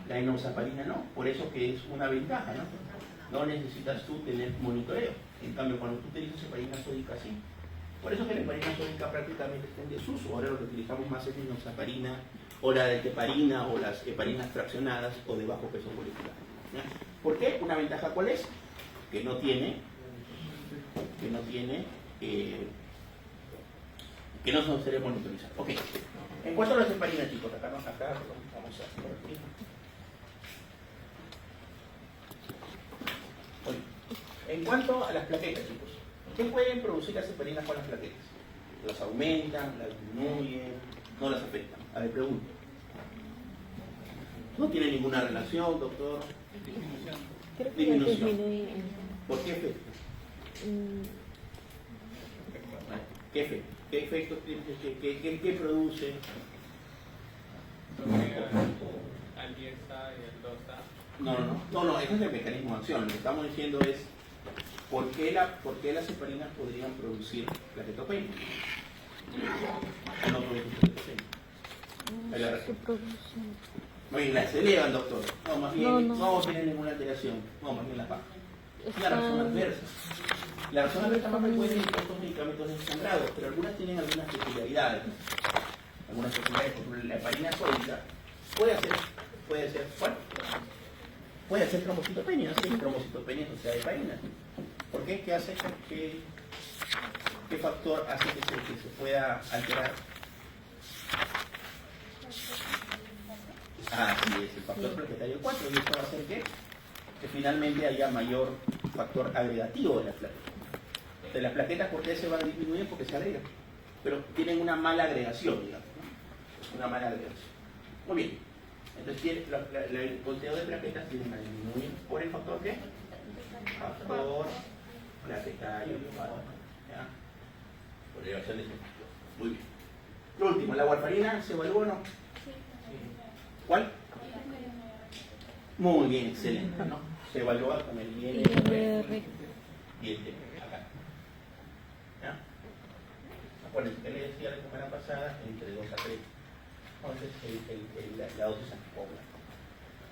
La enoxaparina no, por eso que es una ventaja, ¿no? No necesitas tú tener monitoreo. En cambio, cuando tú utilizas heparina sódica, sí. Por eso que la heparina sódica prácticamente está en desuso. Ahora lo que utilizamos más es la enoxaparina, o la de heparina, o las heparinas fraccionadas, o de bajo peso molecular. ¿Ya? ¿Por qué? Una ventaja, ¿cuál es? Que no se debe monitorizar. Ok. En cuanto a las heparinas, chicos, acá vamos a por aquí. Bueno, en cuanto a las plaquetas, chicos, ¿qué pueden producir las heparinas con las plaquetas? ¿Las aumentan, las disminuyen, no las afectan? A ver, pregunto. No tiene ninguna relación, doctor. Creo que Disminución. disminuye. ¿Por qué efecto? ¿Qué efecto? ¿Qué efecto qué produce? Al 10A y al 2A. No, ese es el mecanismo de acción. Lo que estamos diciendo es ¿por qué las heparinas podrían producir plaquetopenia? No producen plaquetopenia. ¿Qué produce? Muy bien, las elevan, doctor. No, más bien, No. no tiene ninguna alteración. No, más bien las baja. Es la razón adversa. La razón adversa no puede ir con estos medicamentos desangrados, pero algunas tienen algunas peculiaridades. Algunas peculiaridades, por ejemplo, la heparina sódica puede ser, ¿cuál? Puede hacer trombocitopenia, ¿sí? Trombocitopenia asociada a heparina. ¿Por qué? ¿Qué hace? ¿Qué factor hace que se pueda alterar? Sí, es el factor plaquetario 4, y esto va a hacer que finalmente haya mayor factor agregativo de las plaquetas. De las plaquetas, ¿por qué se van a disminuir? Porque se agregan, pero tienen una mala agregación, digamos, ¿no? Una mala agregación. Muy bien, entonces el conteo de plaquetas tiene que disminuir por el factor ¿qué? Factor plaquetario 4, ¿ya? Por elevación de ese factor. Muy bien. Lo último, ¿la warfarina se evalúa o no? ¿Cuál? Muy bien, excelente, ¿no? se evalúa con el Y INR y el T, acá. ¿Ya? Acuérdense que le decía la semana pasada entre 2 a 3. Entonces la dosis anticoagulante.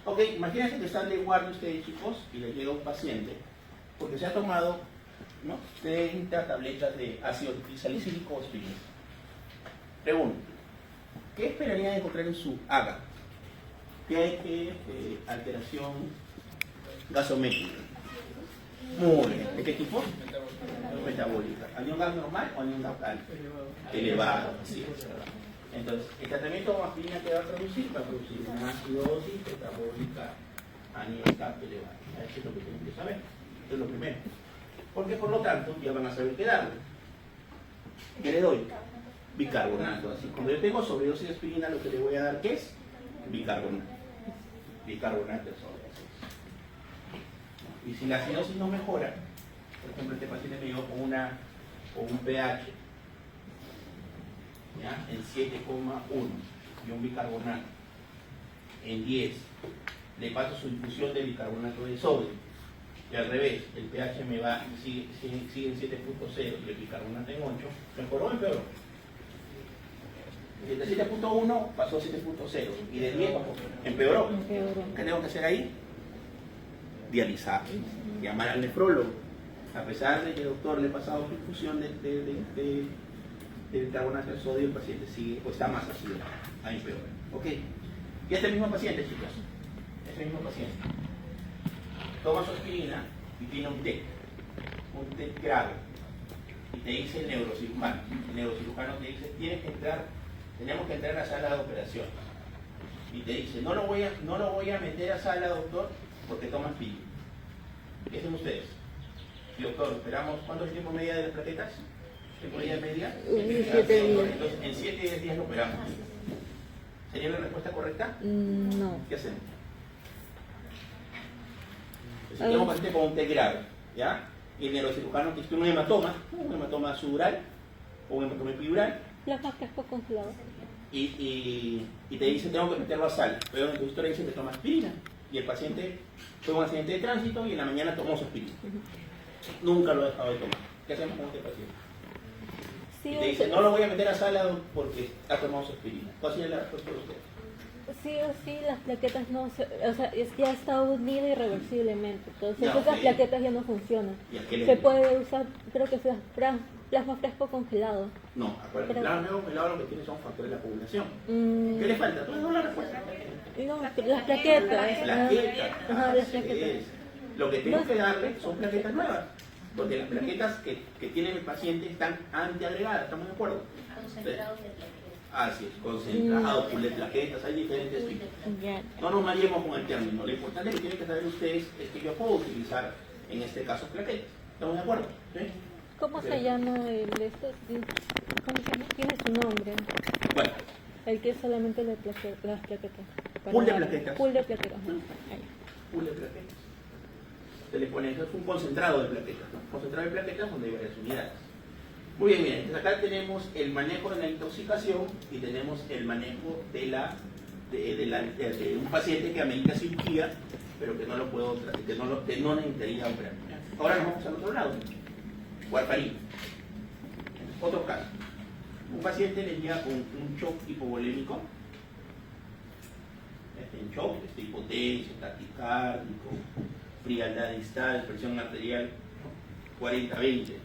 Ok, imagínense que están de guardia ustedes, chicos, y les llega un paciente porque se ha tomado, ¿no?, 30 tabletas de ácido salicílico o aspirina. Pregunto, ¿qué esperarían encontrar en su AGA? ¿Qué hay que alteración gasométrica? Muy bien. ¿De qué tipo? Metabólica. ¿Anión gas normal o anión gas alto? Elevado, así es. Entonces, el tratamiento con aspirina que va a producir una acidosis metabólica anión gas elevado. Eso es lo que tienen que saber. Eso es lo primero. Porque por lo tanto, ya van a saber qué darle. ¿Qué le doy? Bicarbonato. Así, cuando yo tengo sobredosis de aspirina, lo que le voy a dar, ¿qué es? Bicarbonato. Bicarbonato de sodio. Y si la acidosis no mejora, por ejemplo, este paciente me llegó con un pH, ¿ya?, en 7,1 y un bicarbonato en 10, le paso su infusión de bicarbonato de sodio, y al revés, el pH me va, sigue en 7.0 y el bicarbonato en 8, ¿mejoró o empeoró? De 7.1 pasó a 7.0 y de 10 empeoró. ¿Qué tengo que hacer ahí? Dializar, llamar al nefrólogo. A pesar de que el doctor le ha pasado su infusión de bicarbonato de sodio, el paciente sigue o está más ácido, a empeorar. ¿Ok? Y este mismo paciente, chicos, este mismo paciente toma su aspirina y tiene un TEC grave, y te dice el neurocirujano te dice, tenemos que entrar a la sala de operación, y te dice, no lo voy a meter a sala, doctor, porque toma aspirina. ¿Qué hacen ustedes? Y doctor, esperamos, ¿cuánto es el tiempo media de las plaquetas? ¿Tiempo media? 7 días. Entonces, en 7 10 días lo operamos. ¿Sería la respuesta correcta? No. ¿Qué hacemos? Si tengo un paciente con un T grave, ¿ya? Y el neurocirujano que tiene un hematoma subdural o un hematoma epidural, Plasma fresco congelado. y te dice, tengo que meterlo a sala. Pero en tu historia dice que toma aspirina. Y el paciente fue un accidente de tránsito y en la mañana tomó su aspirina. Nunca lo ha dejado de tomar. ¿Qué hacemos con este paciente? Sí, Y te dice, no lo voy a meter a sala porque ha tomado su aspirina. ¿Cuál sería la respuesta de usted? sí o sí, las plaquetas no se, o sea, ya está unida irreversiblemente. Entonces, Ya, esas ok. plaquetas ya no funcionan. ¿Y a qué le Se digo? puede usar, creo que sea plasma fresco congelado. No, acuérdate, el plasma congelado lo que tiene son factores de la población. Mm, ¿Qué le falta? ¿Tú no la respuesta? no, las plaquetas. Plaquetas. Ajá, las Así plaquetas. es. Lo que tengo que darle son plaquetas nuevas. Porque las plaquetas que tiene el paciente están antiagregadas, ¿estamos de acuerdo? Concentrados de plaquetas. Así es, concentrado, pool de plaquetas, hay diferentes tipos. Ya. No nos mareemos con el término. Lo importante que tienen que saber ustedes es que yo puedo utilizar, en este caso, plaquetas. ¿Estamos de acuerdo? ¿Sí? ¿Cómo se llama el de estos? ¿Cómo se llama? Tiene su nombre. Bueno, El que es solamente las plaquetas. Pool de plaquetas. Pool de plaquetas. Ajá. Ahí. pool de plaquetas. Se le pone, eso es un concentrado de plaquetas, ¿no? Concentrado de plaquetas donde hay varias unidades. Muy bien, miren, entonces acá tenemos el manejo de la intoxicación y tenemos el manejo de un paciente que amerita cirugía, pero que no lo puedo que no necesitaría operar. Ahora nos vamos al otro lado. Warfarina. Otro caso. Un paciente le llega con un shock hipovolémico, en shock, hipotenso, taquicárdico, frialdad distal, presión arterial 40-20.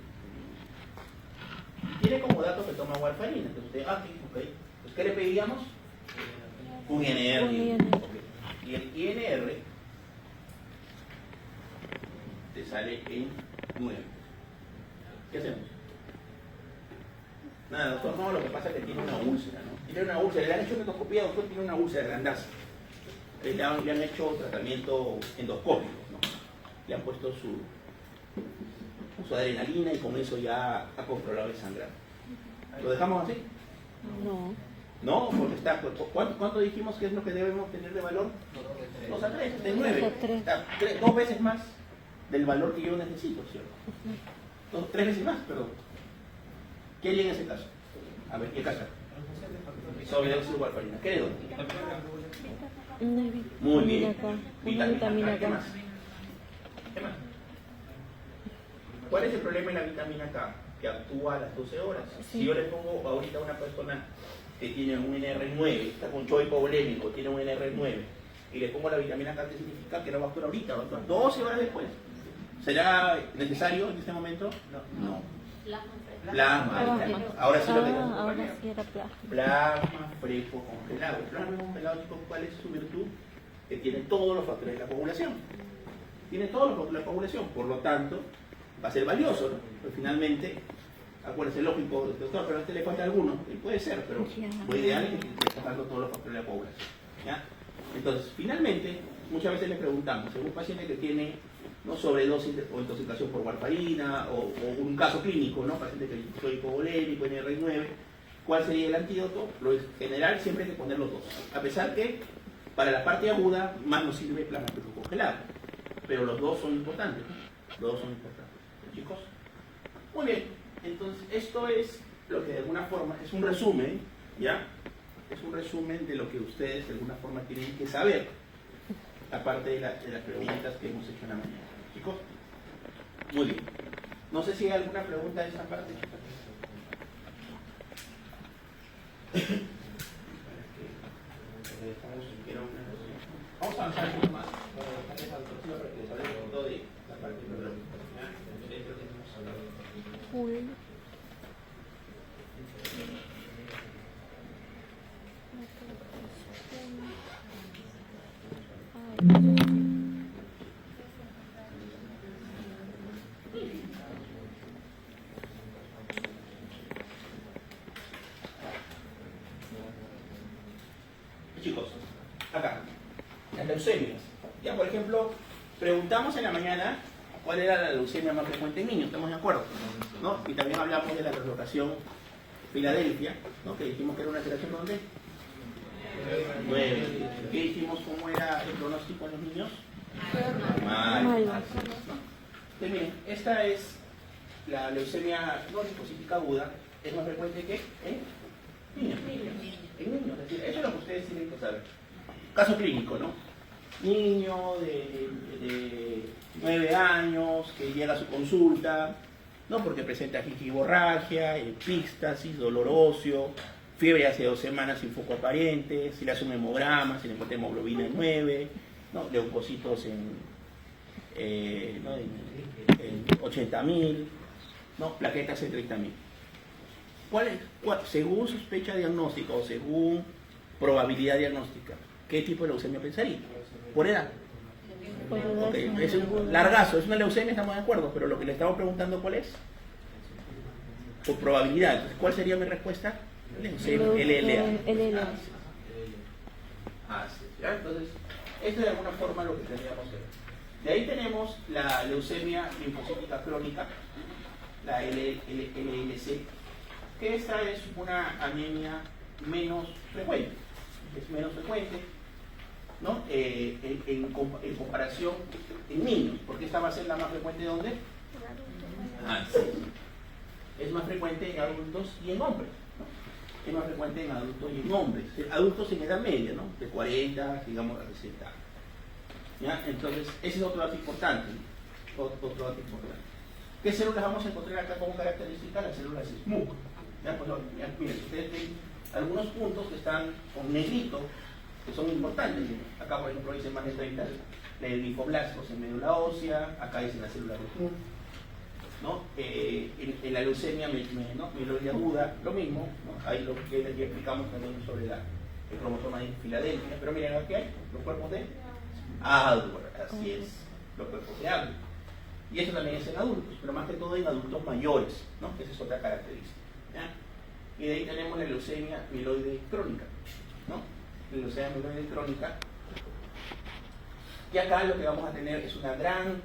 Tiene como dato que toma warfarina. Entonces usted, ok. Pues, ¿qué le pediríamos? Un INR. Un INR. Ok. Y el INR te sale en 9. ¿Qué hacemos? Nada, doctor, no, lo que pasa es que tiene una úlcera, ¿no? Tiene una úlcera, le han hecho endoscopía, doctor, tiene una úlcera grandaza. Le han hecho tratamiento endoscópico, ¿no? Le han puesto su adrenalina y con eso ya ha controlado el sangrado. ¿Lo dejamos así? No. No, porque está. ¿Cuánto dijimos que es lo que debemos tener de valor? 2 a 3, de 9. 2 a 3. Está 2 veces más del valor que yo necesito, ¿cierto? 3 veces más, perdón. ¿Qué haría en ese caso? A ver, ¿qué caso? Sobredosis de warfarina. ¿Qué le doy? Muy bien. Una vitamina ¿Qué K. más? ¿Qué más? ¿Cuál es el problema en la vitamina K? Que actúa a las 12 horas. Sí. Si yo le pongo ahorita a una persona que tiene un NR9, está con choque hipovolémico, tiene un NR9, y le pongo la vitamina K, ¿qué significa? Que no va a actuar ahorita, va a actuar 12 horas después. ¿Será necesario en este momento? No. Plasma. Ahora sí lo tenemos. Ahora sí era plasma. Plasma fresco congelado. El plasma congelado, chicos, ¿cuál es su virtud? Que tiene todos los factores de la coagulación. Tiene todos los factores de la coagulación, por lo tanto, va a ser valioso, ¿no? Pero finalmente, acuérdense, lógico, doctor, pero a este le falta alguno. Puede ser, pero lo ideal es que esté dando todos los factores de la coagulación. ¿Ya? Entonces, finalmente, muchas veces le preguntamos, según un paciente que tiene no sobredosis o intoxicación por warfarina o un caso clínico, ¿no? Paciente que es hipovolémico, NR9, ¿cuál sería el antídoto? Lo general siempre hay que poner los dos. A pesar que para la parte aguda más nos sirve el plasma fresco congelado, pero los dos son importantes, ¿no? Los dos son importantes, chicos. Muy bien, entonces esto es lo que de alguna forma es un resumen, ¿ya? Es un resumen de lo que ustedes de alguna forma tienen que saber, aparte de las preguntas que hemos hecho en la mañana. Chicos, muy bien. No sé si hay alguna pregunta de esa parte, chicos. Vamos a avanzar un poco más para dejarles al próximo para que les hable un poquito de la parte neurológica. Creo que hemos hablado. Chicos, acá, las leucemias. Ya, por ejemplo, preguntamos en la mañana cuál era la leucemia más frecuente en niños, ¿estamos de acuerdo? ¿No? Y también hablamos de la translocación Filadelfia, ¿no? Que dijimos que era una alteración ¿dónde? 9. ¿Qué dijimos? ¿Cómo era el pronóstico en los niños? Mal. Pues miren, esta es la leucemia no linfocítica aguda, es más frecuente que en niños. En niños, es decir, eso es lo que ustedes tienen que saber. Caso clínico, ¿no? Niño de 9 años que llega a su consulta, ¿no? Porque presenta gingivorragia, epístasis, dolor óseo, fiebre hace 2 semanas sin foco aparente, si le hace un hemograma, si le encuentra hemoglobina en 9, ¿no? Leucocitos en 80.000, ¿no? Plaquetas en 30.000. Según sospecha diagnóstica o según probabilidad diagnóstica, ¿qué tipo de leucemia pensaría? Por edad. Okay. Es un largazo, es una leucemia, estamos de acuerdo, pero lo que le estamos preguntando, ¿cuál es? Por probabilidad. Entonces, ¿cuál sería mi respuesta? LLA. ¿Ya? Entonces, esto de alguna forma lo que tendríamos que ver. De ahí tenemos la leucemia linfocítica crónica, la LLC, que esta es una anemia menos frecuente. Es menos frecuente, ¿no? En comparación en niños, porque esta va a ser la más frecuente ¿dónde? Sí. Es más frecuente en adultos y en hombres, ¿no? Es más frecuente en adultos y en hombres, adultos en edad media, ¿no? De 40, digamos, a 60 años. ¿Ya? Entonces, ese es otro dato importante, ¿no? Otro dato importante. ¿Qué células vamos a encontrar acá como característica? Las células SMUC. ¿Ya? Pues, miren, ustedes ven algunos puntos que están con negrito, que son importantes. Acá, por ejemplo, dice más de 30 linfoblastos en médula ósea, acá dice la célula de SMUC, ¿no? En la leucemia mieloide aguda, lo mismo, ¿no? Ahí lo que ya explicamos también sobre el cromosoma de Filadelfia, pero miren aquí hay los cuerpos de Aldward, así es, los cuerpos de Aldward. Y eso también es en adultos, pero más que todo en adultos mayores, ¿no? Esa es otra característica, ¿ya? Y de ahí tenemos la leucemia mieloide crónica, ¿no? La leucemia mieloide crónica. Y acá lo que vamos a tener es una gran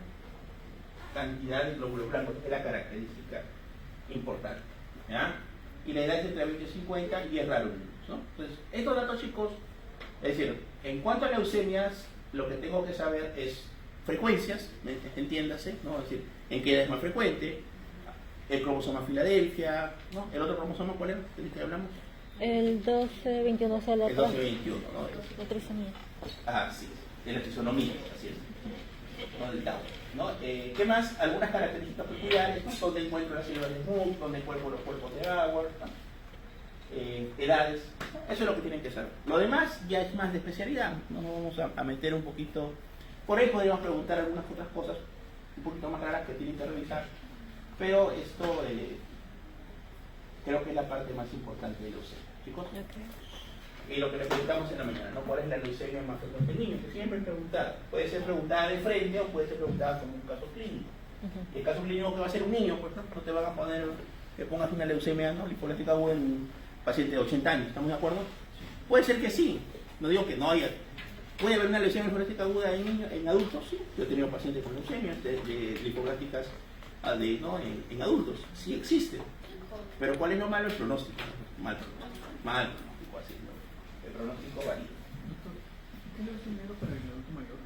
cantidad de glóbulos blancos, que es la característica importante, ¿ya? Y la edad es entre 20 y 50 y es raro, ¿no? Entonces, estos datos, chicos, es decir, en cuanto a leucemias, lo que tengo que saber es frecuencias, entiéndase, ¿no? Es decir, en qué edad es más frecuente, el cromosoma Filadelfia, ¿no? ¿El otro cromosoma cuál era? ¿Del que hablamos? El 12-21, o sea, el El 12-21, ¿no? La trisomía. Sí, de la trisonomía, así es. ¿no? del Tau, ¿no? ¿Qué más? Algunas características peculiares, ¿no? Dónde encuentro las células de Moore, dónde encuentro los cuerpos de agua, ¿no? Edades, ¿no? Eso es lo que tienen que saber. Lo demás ya es más de especialidad, ¿no? Nos vamos a meter un poquito, por ahí podríamos preguntar algunas otras cosas un poquito más raras que tienen que revisar, pero esto creo que es la parte más importante de leucemia, chicos. Y lo que le preguntamos en la mañana, ¿no? ¿Cuál es la leucemia más frecuente en niños? Que siempre es preguntada. Puede ser preguntada de frente o puede ser preguntada como un caso clínico. Y el caso clínico que va a ser un niño, pues no te van a poner que pongas una leucemia, ¿no? Linfoblastica aguda en un paciente de 80 años, ¿estamos de acuerdo? Puede ser que sí, no digo que no haya. ¿Puede haber una leucemia linfoblastica aguda en niños, en adultos? Sí. Yo he tenido pacientes con leucemias de linfoblásticas ¿no? en adultos. Sí existe. Pero ¿cuál es lo malo? El pronóstico. Mal pronóstico, así, ¿no? El pronóstico varía. Doctor, ¿qué leucemia era para el adulto mayor?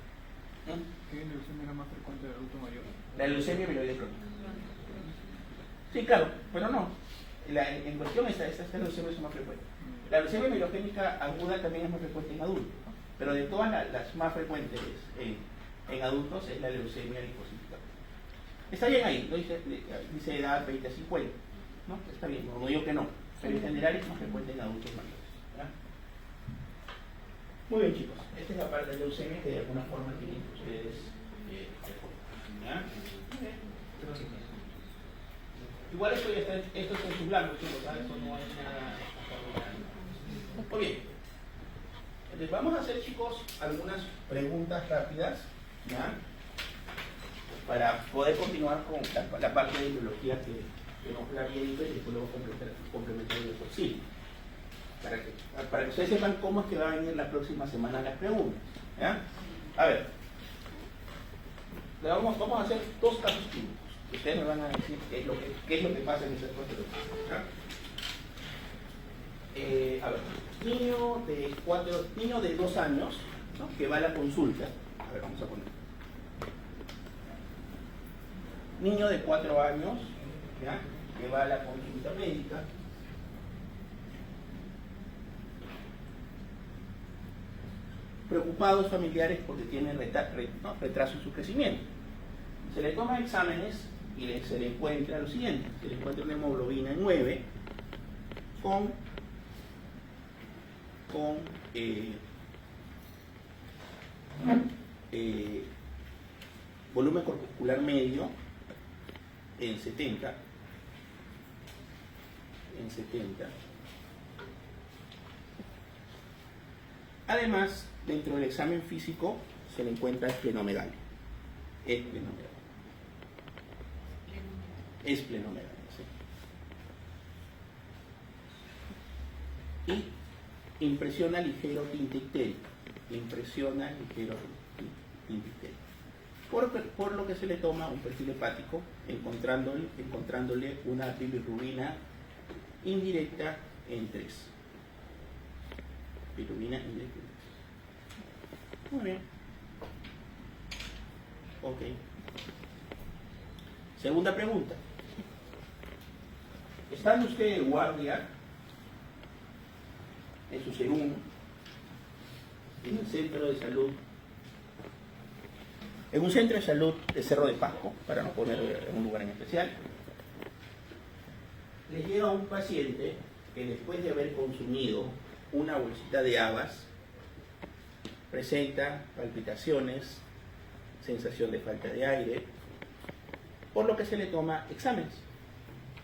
¿No? ¿Qué leucemia era más frecuente del adulto mayor? La leucemia mieloide crónica. Sí, claro, pero no. En cuestión estas leucemias son más frecuentes. La leucemia mielogénica aguda también es más frecuente en adultos, ¿no? Pero de todas las más frecuentes en adultos es la leucemia linfocítica. Está bien ahí, ¿no? Dice edad 20 a 50, ¿no? Está bien, no digo que no, pero en general es más frecuente en adultos mayores, ¿verdad? Muy bien, chicos, esta es la parte de leucemia que de alguna forma tienen ustedes ¿verdad? Igual esto está en su blanco, chicos, ¿sabes? Eso no hay nada. Muy bien. Entonces vamos a hacer, chicos, algunas preguntas rápidas, ¿ya? Para poder continuar con la parte de biología que nos la había dicho y después luego complementar el otro. Sí. Para que ustedes sepan cómo es que va a venir la próxima semana las preguntas, ¿ya? A ver. Vamos a hacer dos casos clínicos. Ustedes me van a decir qué es lo que pasa en esas dos preguntas, ¿ya? A ver, niño de 2 años, ¿no? Que va a la consulta. A ver, vamos a poner. Niño de 4 años, ¿ya? Que va a la consulta médica. Preocupados familiares porque tienen retraso en su crecimiento. Se le toman exámenes y se le encuentra lo siguiente: se le encuentra una hemoglobina 9 con volumen corpuscular medio en 70. Además, dentro del examen físico se le encuentra esplenomegalia. Esplenomegalia, sí. Y impresiona ligero tinte ictérico. Por lo que se le toma un perfil hepático, encontrándole una bilirrubina indirecta en 3. Bilirrubina indirecta en 3. Muy bien. Ok. Segunda pregunta. ¿Están ustedes de guardia en su segundo, en el centro de salud, en un centro de salud de Cerro de Pasco, para no poner en un lugar en especial? Les llega un paciente que después de haber consumido una bolsita de habas presenta palpitaciones, sensación de falta de aire, por lo que se le toma exámenes,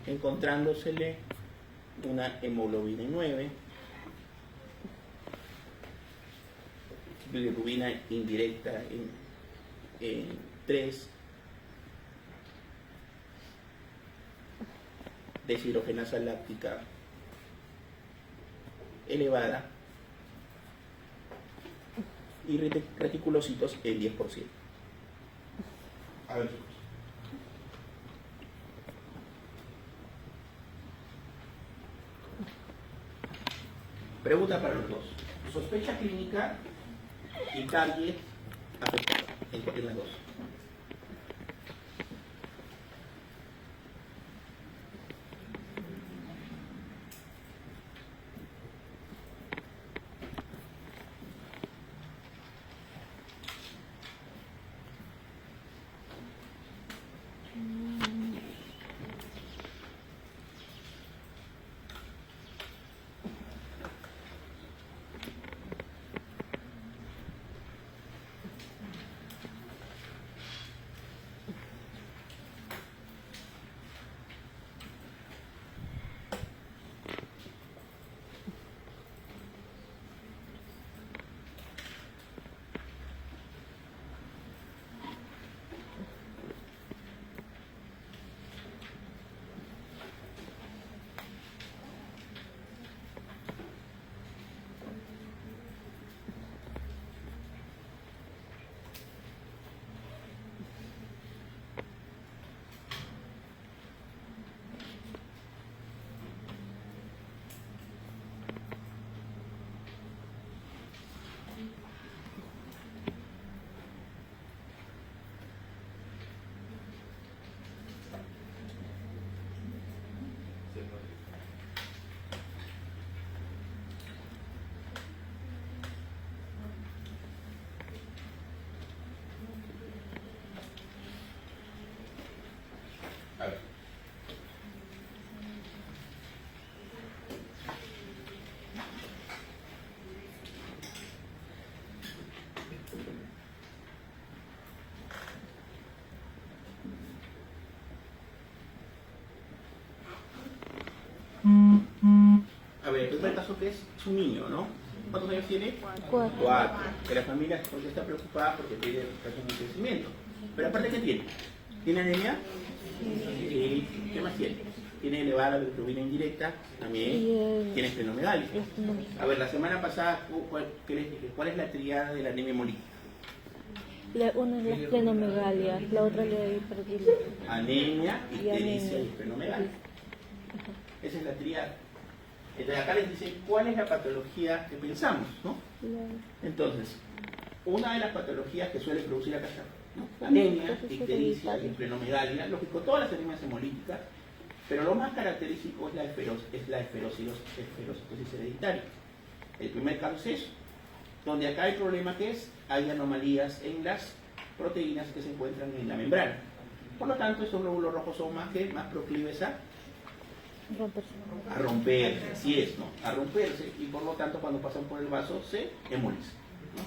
encontrándosele una hemoglobina 9, bilirrubina indirecta en 3, deshidrogenasa láctica elevada y reticulocitos en 10%. A ver, chicos. Pregunta para los dos. Sospecha clínica y target afectado en las dos. el primer caso que es un niño, ¿no? ¿Cuántos años tiene? 4. 4. Que la familia porque está preocupada porque tiene retraso en el crecimiento. Pero aparte, ¿qué tiene? ¿Tiene anemia? Sí. ¿Qué más tiene? Tiene elevada bilirrubina indirecta, también tiene esplenomegalia. A ver, la semana pasada, ¿qué les dije? ¿Cuál es la triada de la anemia hemolítica? Una es la esplenomegalia, la otra es la hiperbilia. Anemia, ictericia anemia. y esplenomegalia. Esa es la triada. Entonces acá les dice cuál es la patología que pensamos, ¿no? Entonces, una de las patologías que suele producir acá está, ¿no? Anemia, ictericia y esplenomegalia. Lógico, todas las anemias hemolíticas, pero lo más característico es la esferocitosis hereditaria. El primer caso es eso, donde acá el problema que es, hay anomalías en las proteínas que se encuentran en la membrana. Por lo tanto, estos glóbulos rojos son más proclives a romperse, así es, ¿no? A romperse, y por lo tanto cuando pasan por el vaso se hemolizan, ¿no?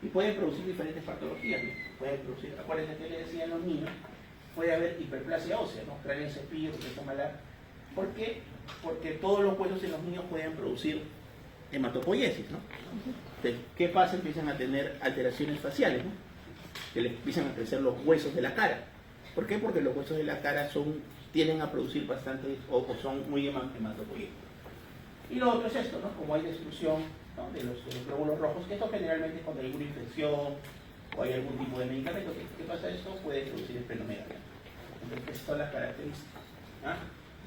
Y pueden producir diferentes patologías, ¿no? Pueden producir, acuérdense que le decía a los niños, puede haber hiperplasia ósea, ¿no? Cráneo en cepillo, que se malar. ¿Por qué? Porque todos los huesos en los niños pueden producir hematopoiesis, ¿no? Entonces, ¿qué pasa? Empiezan a tener alteraciones faciales, ¿no? Que les empiezan a crecer los huesos de la cara. ¿Por qué? Porque los huesos de la cara tienden a producir bastante o son muy hematopoieticos. Y lo otro es esto, ¿no? Como hay destrucción, ¿no? de los glóbulos rojos, que esto generalmente es cuando hay alguna infección o hay algún tipo de medicamento. ¿Qué pasa esto? Puede producir esplenomegalia. Entonces, estas son las características. ¿Ah?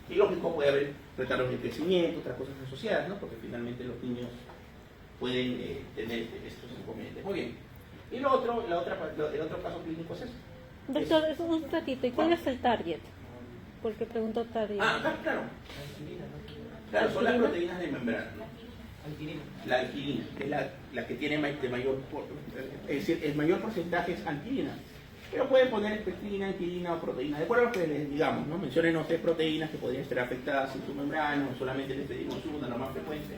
Y lógico, puede haber retardos de crecimiento, otras cosas asociadas, ¿no? Porque finalmente los niños pueden tener estos inconvenientes. Muy bien. Y el otro caso clínico es este. Doctor, es un ratito, ¿y cuál es el target? Porque preguntó target. Claro. Claro, son las proteínas de membrana, ¿no? La alquilina, que es la que tiene es decir, el mayor porcentaje es alquilina. Pero pueden poner espectrina, alquilina o proteínas, de acuerdo a lo que les digamos, ¿no? Menciónenos 3 proteínas que podrían estar afectadas en su membrana, o solamente les pedimos una, lo más frecuente.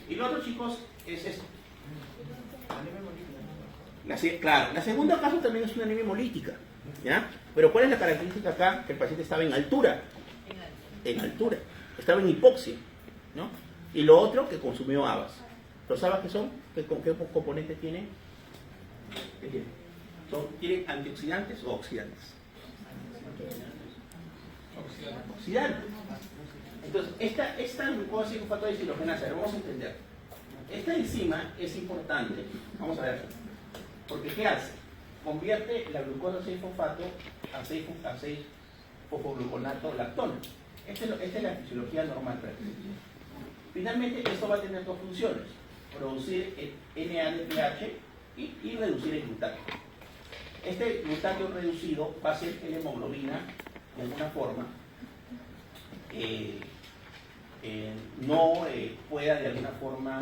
Y lo otro, chicos, es esto. Claro, la segunda caso también es una anemia hemolítica, ¿ya? Pero ¿cuál es la característica acá? Que el paciente estaba en altura. En altura. Estaba en hipoxia, ¿no? Y lo otro, que consumió habas. ¿Los habas qué son? ¿Qué componentes tienen? ¿Qué tienen? ¿Tienen antioxidantes o oxidantes? Oxidantes. Entonces, esta glucosa 5-fosfato deshidrogenasa, vamos a entender. Esta enzima es importante, vamos a ver, porque ¿qué hace? Convierte la glucosa 6-fosfato a 6-fosfogluconato lactona. Esta es la fisiología normal prácticamente. Finalmente, esto va a tener dos funciones: producir el NADPH y reducir el glutatión. Este glutatión reducido va a hacer que la hemoglobina, de alguna forma, no pueda de alguna forma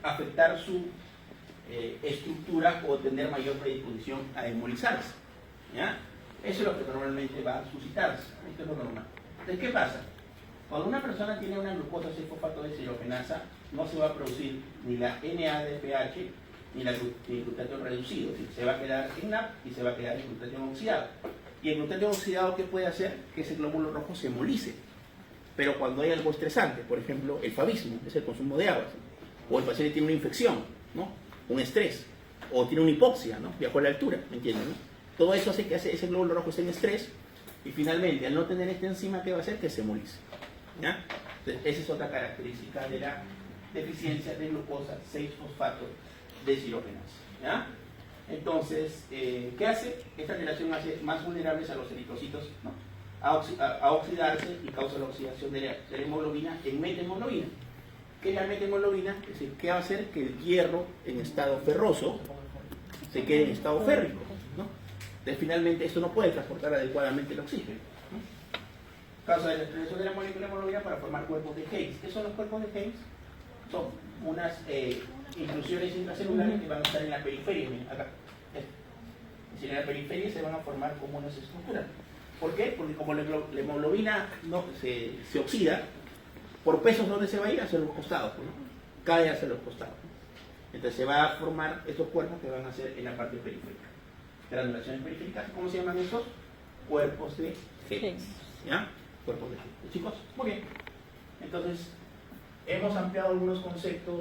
afectar su estructura o tener mayor predisposición a hemolizarse, ¿ya? Eso es lo que normalmente va a suscitarse. Esto es lo normal. Entonces, ¿qué pasa? Cuando una persona tiene una glucosa 6-fosfato deshidrogenasa, no se va a producir ni la NADPH ni el glutatión reducido. Es decir, se va a quedar en NAP y se va a quedar en glutatión oxidado. Y el glutatión oxidado, ¿qué puede hacer? Que ese glóbulo rojo se hemolice. Pero cuando hay algo estresante, por ejemplo, el favismo, es el consumo de aguas, o el paciente tiene una infección, ¿no? Un estrés, o tiene una hipoxia, ¿no? Viajó a la altura, ¿me entienden? ¿No? Todo eso hace que ese glóbulo rojo esté en estrés, y finalmente, al no tener esta enzima, ¿qué va a hacer? Que se hemolice, ¿ya? Entonces, esa es otra característica de la deficiencia de glucosa 6-fosfato deshidrogenasa, ¿ya? Entonces, ¿qué hace? Esta alteración hace más vulnerables a los eritrocitos, ¿no? a oxidarse, y causa la oxidación de la hemoglobina en metahemoglobina. ¿Qué es la metahemoglobina? Es decir, ¿qué va a hacer? Que el hierro en estado ferroso se quede en estado férrico, ¿no? Entonces, finalmente, esto no puede transportar adecuadamente el oxígeno, ¿no? Causa la expresión de la molécula de hemoglobina para formar cuerpos de Higgs. ¿Qué son los cuerpos de Higgs? Son unas inclusiones intracelulares que van a estar en la periferia, miren, acá. Es decir, en la periferia se van a formar como unas estructuras. ¿Por qué? Porque como la hemoglobina no, se oxida, por pesos, ¿dónde se va a ir? Hacia los costados, ¿no? Cae hacia los costados. Entonces se va a formar estos cuerpos que van a ser en la parte periférica. Granulaciones periféricas, ¿cómo se llaman estos? Cuerpos de Higgs. ¿Ya? Cuerpos de Higgs. Chicos, muy bien. Entonces, hemos ampliado algunos conceptos